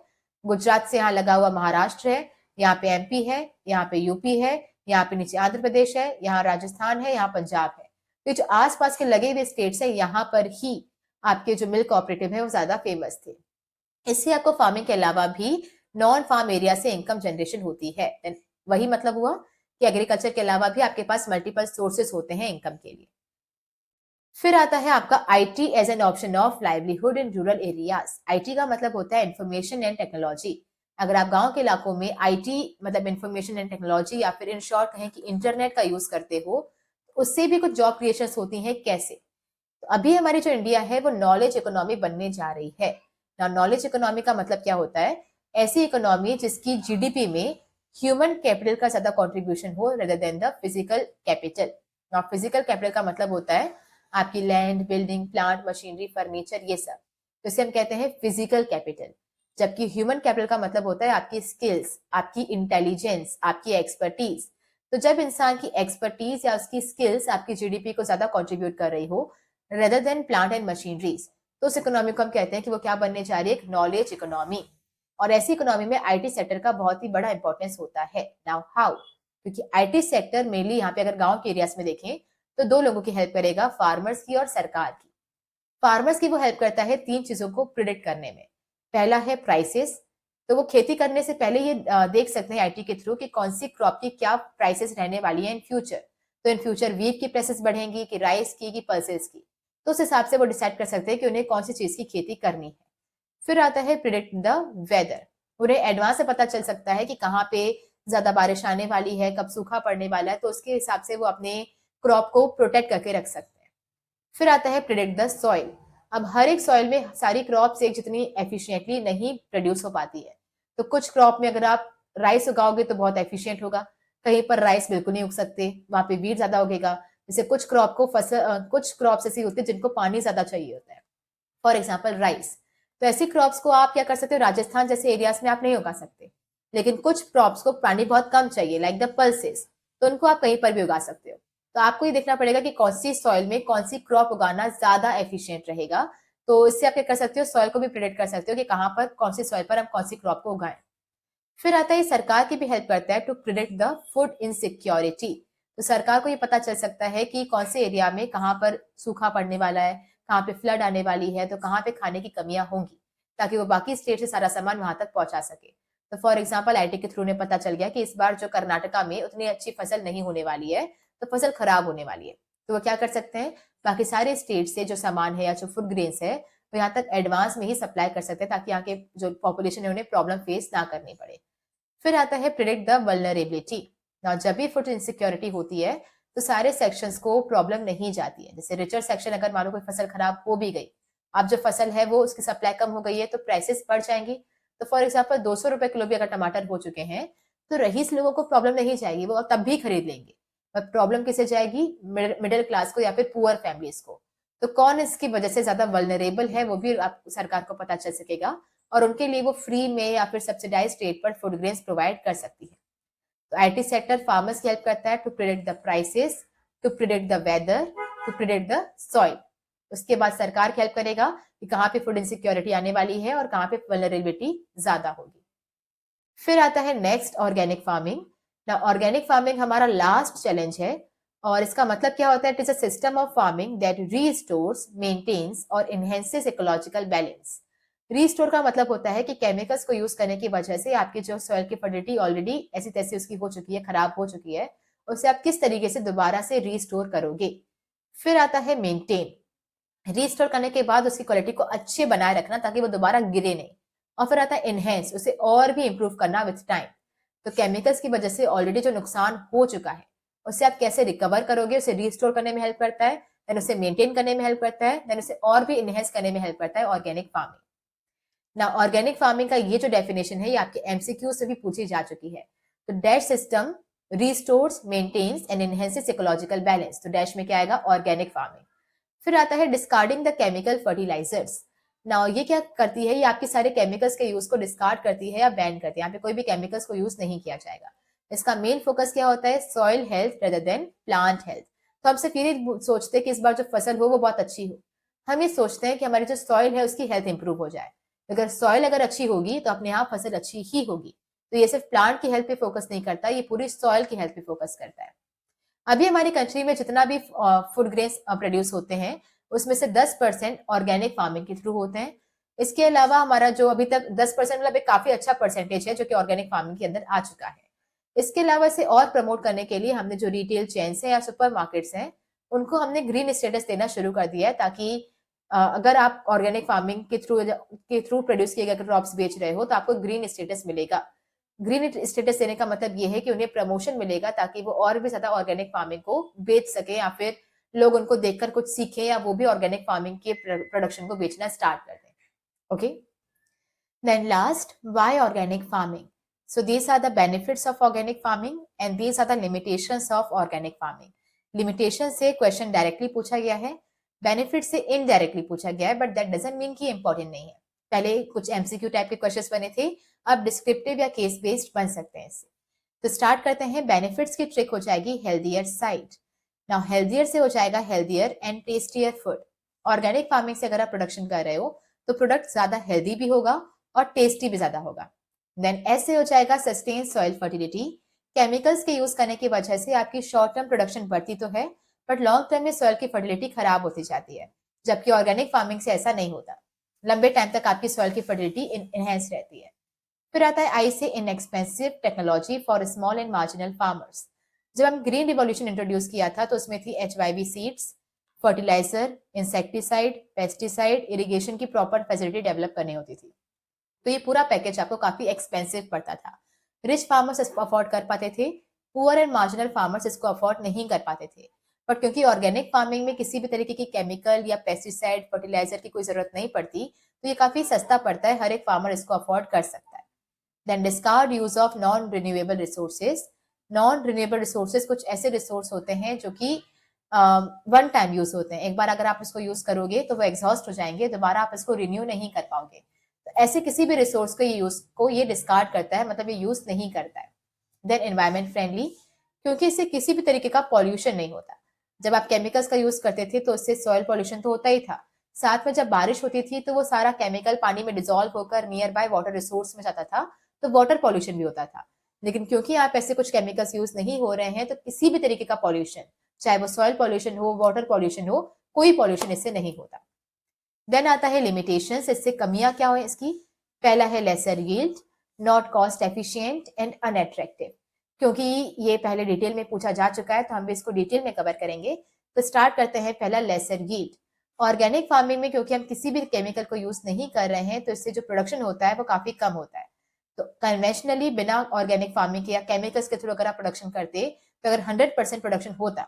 गुजरात से यहाँ लगा हुआ महाराष्ट्र है, यहाँ पे एमपी है, यहाँ पे यूपी है, यहाँ पे नीचे आंध्र प्रदेश है, यहाँ राजस्थान है, यहाँ पंजाब है। तो जो आसपास के लगे हुए स्टेट्स है, यहाँ पर ही आपके जो मिल्क कोऑपरेटिव है वो ज्यादा फेमस थे। इससे आपको फार्मिंग के अलावा भी नॉन फार्म एरिया से इनकम जनरेशन होती है। वही मतलब हुआ कि एग्रीकल्चर के अलावा भी आपके पास मल्टीपल सोर्सेस होते हैं इनकम के लिए। फिर आता है आपका IT as an option of livelihood in rural areas. IT का मतलब होता है इंफॉर्मेशन एंड टेक्नोलॉजी। अगर आप गांव के इलाकों में आईटी मतलब इंफॉर्मेशन एंड टेक्नोलॉजी या फिर इन शॉर्ट कहें कि इंटरनेट का यूज करते हो, उससे भी कुछ जॉब क्रिएशन होती है। कैसे? तो अभी हमारी जो इंडिया है वो नॉलेज इकोनॉमी बनने जा रही है। नॉलेज इकोनॉमी का मतलब क्या होता है? ऐसी इकोनॉमी जिसकी जीडीपी में ह्यूमन कैपिटल का ज्यादा कंट्रीब्यूशन हो rather than the physical capital. Now physical capital का मतलब होता है आपकी land, building, plant, machinery, furniture, ये सब। तो इसे हम कहते हैं फिजिकल कैपिटल। जबकि ह्यूमन कैपिटल का मतलब होता है आपकी स्किल्स, आपकी इंटेलिजेंस, आपकी एक्सपर्टीज। तो जब इंसान की एक्सपर्टीज या उसकी स्किल्स आपकी जीडीपी को ज्यादा कंट्रीब्यूट कर रही हो rather than plant and machineries, तो उस इकोनॉमी को हम कहते हैं कि वो क्या बनने जा रही है? एक नॉलेज इकोनॉमी। और ऐसी इकोनॉमी में आईटी सेक्टर का बहुत ही बड़ा इंपॉर्टेंस होता है। Now how? क्योंकि आईटी सेक्टर मेनली यहाँ पे अगर गांव के एरियाज में देखें तो दो लोगों की हेल्प करेगा, फार्मर्स की और सरकार की। फार्मर्स की वो हेल्प करता है तीन चीजों को प्रिडिक्ट करने में। पहला है प्राइसेस। तो वो खेती करने से पहले ये देख सकते हैं आईटी के थ्रू कि कौन सी क्रॉप की क्या प्राइसेस रहने वाली है इन फ्यूचर। तो इन फ्यूचर वीट की प्राइसेस बढ़ेंगी कि राइस की कि पल्सेस की। तो उस हिसाब से वो डिसाइड कर सकते हैं कि उन्हें कौन सी चीज की खेती करनी है। फिर आता है प्रिडिक्ट द वेदर। उन्हें एडवांस से पता चल सकता है कि कहाँ पे ज्यादा बारिश आने वाली है, कब सूखा पड़ने वाला है, तो उसके हिसाब से वो अपने क्रॉप को प्रोटेक्ट करके रख सकते हैं। फिर आता है प्रिडिक्ट द सॉइल। अब हर एक सॉइल में सारी क्रॉप्स एक जितनी एफिशिएंटली नहीं प्रोड्यूस हो पाती है। तो कुछ क्रॉप में अगर आप राइस उगाओगे तो बहुत एफिशिएंट होगा, कहीं पर राइस बिल्कुल नहीं उग सकते, वहां पे वीट ज्यादा उगेगा। जैसे कुछ क्रॉप को कुछ क्रॉप्स ऐसी होती है जिनको पानी ज्यादा चाहिए होता है, फॉर एग्जाम्पल राइस। तो ऐसी क्रॉप्स को आप क्या कर सकते हो? राजस्थान जैसे एरियाज में आप नहीं उगा सकते। लेकिन कुछ क्रॉप्स को पानी बहुत कम चाहिए, लाइक द पल्सेस, तो उनको आप कहीं पर भी उगा सकते हो। तो आपको ये देखना पड़ेगा कि कौन सी सॉइल में कौन सी क्रॉप उगाना ज्यादा एफिशिएंट रहेगा। तो इससे आप क्या कर सकते हो? सॉइल को भी प्रिडिक्ट कर सकते हो कि कहाँ पर कौन सी सॉइल पर हम कौन सी क्रॉप को उगाएं। फिर आता है सरकार की भी हेल्प करता है to predict the food insecurity. तो सरकार को ये पता चल सकता है कि कौन से एरिया में कहाँ पर सूखा पड़ने वाला है, कहाँ पे फ्लड आने वाली है, तो कहाँ पे खाने की कमियां होंगी, ताकि वो बाकी स्टेट से सारा सामान वहां तक पहुंचा सके। तो फॉर एग्जाम्पल आईटी के थ्रू ने पता चल गया कि इस बार जो कर्नाटका में उतनी अच्छी फसल नहीं होने वाली है, तो फसल खराब होने वाली है। तो वो क्या कर सकते हैं? बाकी सारे स्टेट से जो सामान है या जो फूड ग्रेन्स है वो यहाँ तक एडवांस में ही सप्लाई कर सकते हैं, ताकि यहाँ के जो पॉपुलेशन है उन्हें प्रॉब्लम फेस ना करनी पड़े। फिर आता है प्रिडिक्ट द वल्नरेबिलिटी। ना जब भी फूड इनसिक्योरिटी होती है तो सारे सेक्शंस को प्रॉब्लम नहीं जाती है। जैसे रिचर सेक्शन, अगर मान लो कोई फसल खराब हो भी गई, अब जो फसल है वो उसकी सप्लाई कम हो गई है तो प्राइसेस बढ़ जाएंगी। तो फॉर एग्जाम्पल 200 रुपए किलो भी अगर टमाटर हो चुके हैं तो रईस लोगों को प्रॉब्लम नहीं जाएगी, वो तब भी खरीद लेंगे। पर प्रॉब्लम किसे जाएगी? मिडिल क्लास को या फिर पुअर फैमिलीज को। तो कौन इसकी वजह से ज्यादा वल्नरेबल है वो भी आप सरकार को पता चल सकेगा, और उनके लिए वो फ्री में या फिर सब्सिडाइज रेट पर फूड ग्रेन्स प्रोवाइड कर सकती है। तो आईटी सेक्टर फार्मर्स की हेल्प करता है to predict the prices, to predict the weather, to predict the soil. उसके बाद सरकार की हेल्प करेगा कि कहाँ पे फूड इनसिक्योरिटी आने वाली है और कहाँ पे वल्नरेबिलिटी ज्यादा होगी। फिर आता है नेक्स्ट ऑर्गेनिक फार्मिंग। ना ऑर्गेनिक फार्मिंग हमारा लास्ट चैलेंज है, और इसका मतलब क्या होता है? It is a system of farming that restores, maintains और इनहेंसेस इकोलॉजिकल बैलेंस। रीस्टोर का मतलब होता है कि केमिकल्स को यूज करने की वजह से आपकी जो सॉइल की फर्टिलिटी ऑलरेडी ऐसी तैसी उसकी हो चुकी है, खराब हो चुकी है, उसे आप किस तरीके से दोबारा से रीस्टोर करोगे। फिर आता है मेंटेन। रीस्टोर करने के बाद उसकी क्वालिटी को अच्छे बनाए रखना ताकि वो दोबारा गिरे नहीं। और फिर आता है इनहेंस, उसे और भी इंप्रूव करना विथ टाइम। तो केमिकल्स की वजह से ऑलरेडी जो नुकसान हो चुका है उसे आप कैसे रिकवर करोगे, उसे रीस्टोर करने में हेल्प करता है, देन उसे मेंटेन करने में हेल्प करता है, देन उसे और भी इनहेंस करने में हेल्प करता है ऑर्गेनिक फार्मिंग। ना ऑर्गेनिक फार्मिंग का ये जो डेफिनेशन है ये आपके एमसीक्यू से भी पूछी जा चुकी है। तो dash system restores, maintains and enhances ecological balance. तो डैश में क्या आएगा, ऑर्गेनिक फार्मिंग। फिर आता है डिस्कार्डिंग द केमिकल फर्टिलाइजर्स। ना ये क्या करती है, ये आपके सारे केमिकल्स के यूज को डिस्कार्ड करती है या बैन करती है। यहाँ पे कोई भी केमिकल्स को यूज नहीं किया जाएगा। इसका मेन फोकस क्या होता है, soil health rather than plant health. तो हम सिर्फ ये सोचते हैं कि इस बार जो फसल हो वो बहुत अच्छी हो, हम ये सोचते हैं कि हमारी जो सॉइल है उसकी हेल्थ इंप्रूव हो जाए। अगर सॉइल अगर अच्छी होगी तो अपने आप फसल अच्छी ही होगी। तो ये सिर्फ प्लांट की हेल्थ पे फोकस नहीं करता, ये पूरी सॉइल की हेल्थ पे फोकस करता है। अभी हमारी कंट्री में जितना भी फूड ग्रेन्स प्रोड्यूस होते हैं उसमें से 10% ऑर्गेनिक फार्मिंग के थ्रू होते हैं। इसके अलावा हमारा जो अभी तक 10% मतलब एक काफी अच्छा परसेंटेज है जो कि ऑर्गेनिक फार्मिंग के अंदर आ चुका है। इसके अलावा इसे और प्रमोट करने के लिए हमने जो रिटेल चेन्स है या सुपर मार्केट्स हैं उनको हमने ग्रीन स्टेटस देना शुरू कर दिया है, ताकि अगर आप ऑर्गेनिक फार्मिंग के थ्रू प्रोड्यूस किए गए क्रॉप्स बेच रहे हो तो आपको ग्रीन स्टेटस मिलेगा। ग्रीन स्टेटस देने का मतलब ये है कि उन्हें प्रमोशन मिलेगा ताकि वो और भी ज्यादा ऑर्गेनिक फार्मिंग को बेच सके, या फिर लोग उनको देखकर कुछ सीखें या वो भी ऑर्गेनिक फार्मिंग के प्रोडक्शन को बेचना स्टार्ट कर दें। Okay, then last, why organic farming. So these are the benefits of organic farming and these are the limitations of organic farming. Limitation से क्वेश्चन डायरेक्टली पूछा गया है, बेनिफिट से इनडायरेक्टली पूछा गया है, बट दैट डजंट मीन कि important नहीं है। पहले कुछ एमसीक्यू टाइप के क्वेश्चंस बने थे, अब डिस्क्रिप्टिव या केस बेस्ड बन सकते हैं इससे। तो स्टार्ट करते हैं। बेनिफिट्स की ट्रिक हो जाएगी हेल्दियर साइड। नाउ हेल्दियर से हो जाएगा healthier and tastier food. Organic farming से अगर आप प्रोडक्शन कर रहे हो तो प्रोडक्ट ज्यादा हेल्दी भी होगा और टेस्टी भी ज्यादा होगा। देन ऐसे हो जाएगा सस्टेन सॉइल फर्टिलिटी। केमिकल्स के यूज करने की वजह से आपकी शॉर्ट टर्म प्रोडक्शन बढ़ती तो है, बट लॉन्ग टर्म में सॉइल की फर्टिलिटी खराब होती जाती है, जबकि ऑर्गेनिक फार्मिंग से ऐसा नहीं होता। लंबे टाइम तक आपकी सॉइल की फर्टिलिटी इनहेंस रहती है। फिर आता है आई से inexpensive technology for small and marginal farmers. जब हम ग्रीन रिवॉल्यूशन इंट्रोड्यूस किया था तो उसमें थी HYV seeds, fertiliser, insecticide, pesticide, irrigation की प्रॉपर फैसिलिटी डेवलप करनी होती थी। तो ये पूरा पैकेज आपको काफी एक्सपेंसिव पड़ता था। रिच फार्मर्स इसको अफोर्ड कर पाते थे, पुअर एंड मार्जिनल फार्मर्स इसको अफोर्ड नहीं कर पाते थे। बट क्योंकि ऑर्गेनिक फार्मिंग में किसी भी तरीके की केमिकल या पेस्टिसाइड फर्टिलाइजर की कोई जरूरत नहीं पड़ती, तो ये काफी सस्ता पड़ता है, हर एक फार्मर इसको अफोर्ड कर सकता है। Then discard use of non renewable resources. Non renewable resources कुछ ऐसे रिसोर्स होते हैं जो कि वन टाइम यूज होते हैं। एक बार अगर आप इसको यूज करोगे तो वो एग्जॉस्ट हो जाएंगे, दोबारा आप इसको रिन्यू नहीं कर पाओगे। तो ऐसे किसी भी रिसोर्स को ये डिस्कार्ड करता है, मतलब ये यूज नहीं करता है। देन एनवायरमेंट फ्रेंडली, क्योंकि इससे किसी भी तरीके का पॉल्यूशन नहीं होता। जब आप केमिकल्स का यूज करते थे तो उससे सॉइल पॉल्यूशन तो होता ही था, साथ में जब बारिश होती थी तो वो सारा केमिकल पानी में डिजोल्व होकर नियर बाय वाटर रिसोर्स में जाता था, तो वाटर पॉल्यूशन भी होता था। लेकिन क्योंकि आप ऐसे कुछ केमिकल्स यूज नहीं हो रहे हैं तो किसी भी तरीके का पॉल्यूशन, चाहे वो सॉइल पॉल्यूशन हो, वाटर पॉल्यूशन हो, कोई पॉल्यूशन इससे नहीं होता। देन आता है लिमिटेशंस, इससे कमियां क्या हो इसकी। पहला है lesser yield, not cost efficient and unattractive. क्योंकि ये पहले डिटेल में पूछा जा चुका है तो हम भी इसको डिटेल में कवर करेंगे। तो स्टार्ट करते हैं पहला, लेसर यील्ड। ऑर्गेनिक फार्मिंग में क्योंकि हम किसी भी केमिकल को यूज नहीं कर रहे हैं तो इससे जो प्रोडक्शन होता है वो काफी कम होता है। तो कन्वेंशनली बिना ऑर्गेनिक फार्मिंग के या केमिकल्स के थ्रू अगर आप प्रोडक्शन करते तो अगर 100% प्रोडक्शन होता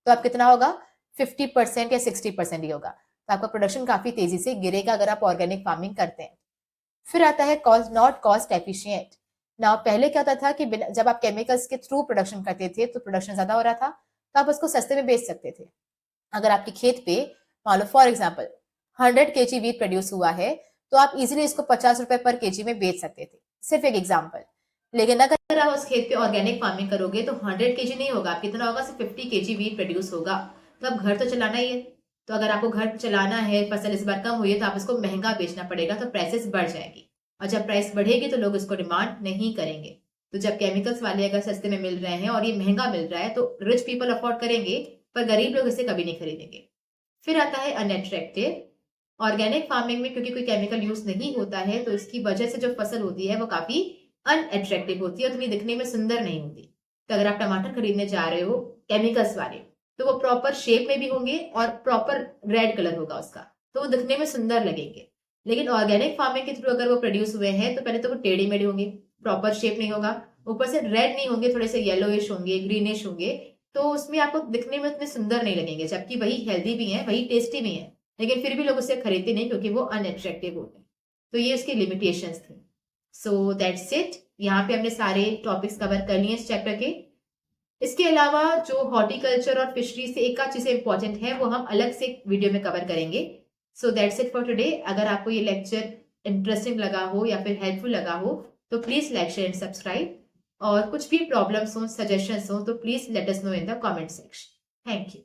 तो आप कितना होगा, 50% या 60% ही होगा। तो आपका प्रोडक्शन काफी तेजी से गिरेगा अगर आप ऑर्गेनिक फार्मिंग करते हैं। फिर आता है कॉस्ट, नॉट कॉस्ट एफिशिएंट। ना पहले क्या होता था कि जब आप केमिकल्स के थ्रू प्रोडक्शन करते थे तो प्रोडक्शन ज्यादा हो रहा था, तो आप उसको सस्ते में बेच सकते थे। अगर आपके खेत पे मान लो for example 100 kg wheat produce हुआ है तो आप इजिली इसको 50 रुपए पर केजी में बेच सकते थे, सिर्फ एक एग्जाम्पल। लेकिन अगर आप उस खेत पे ऑर्गेनिक फार्मिंग करोगे तो 100 kg नहीं होगा, कितना होगा, सिर्फ 50 kg वीट प्रोड्यूस होगा। तो अब घर तो चलाना ही है, तो अगर आपको घर चलाना है, फसल इस बार कम हुई है तो आप इसको महंगा बेचना पड़ेगा, तो प्राइसेस बढ़ जाएगी। और जब प्राइस बढ़ेगी तो लोग इसको डिमांड नहीं करेंगे। तो जब केमिकल्स वाले अगर सस्ते में मिल रहे हैं और ये महंगा मिल रहा है तो रिच पीपल अफोर्ड करेंगे, पर गरीब लोग इसे कभी नहीं खरीदेंगे। फिर आता है अनअट्रैक्टिव, ऑर्गेनिक फार्मिंग में क्योंकि कोई केमिकल यूज नहीं होता है तो इसकी वजह से जो फसल होती है वो काफी अनअट्रैक्टिव होती है और उतनी दिखने में सुंदर नहीं होती। तो अगर आप टमाटर खरीदने जा रहे हो केमिकल्स वाले, तो वो प्रॉपर शेप में भी होंगे और प्रॉपर रेड कलर होगा उसका, तो वो दिखने में सुंदर लगेंगे। लेकिन ऑर्गेनिक फार्मिंग के थ्रू अगर वो प्रोड्यूस हुए हैं तो पहले तो वो टेढ़े मेढ़े होंगे, प्रॉपर शेप नहीं होगा, ऊपर से रेड नहीं होंगे, थोड़े से येलोइश होंगे, ग्रीनिश होंगे, तो उसमें आपको दिखने में उतने सुंदर नहीं लगेंगे। जबकि वही हेल्दी भी है, वही टेस्टी भी है, लेकिन फिर भी लोग उसे खरीदते नहीं क्योंकि वो अनअट्रैक्टिव होते हैं। तो ये उसकी लिमिटेशंस थी। So that's it. यहाँ पे हमने सारे टॉपिक्स कवर कर लिए इस चैप्टर के। इसके अलावा जो हॉर्टिकल्चर और फिशरी से एक आध चीजें इंपॉर्टेंट है वो हम अलग से वीडियो में कवर करेंगे। So that's it for today. अगर आपको ये लेक्चर इंटरेस्टिंग लगा हो या फिर हेल्पफुल लगा हो तो please like share and subscribe. और कुछ भी प्रॉब्लम्स हो, सजेशंस हो तो please let us know in the comment section. Thank you.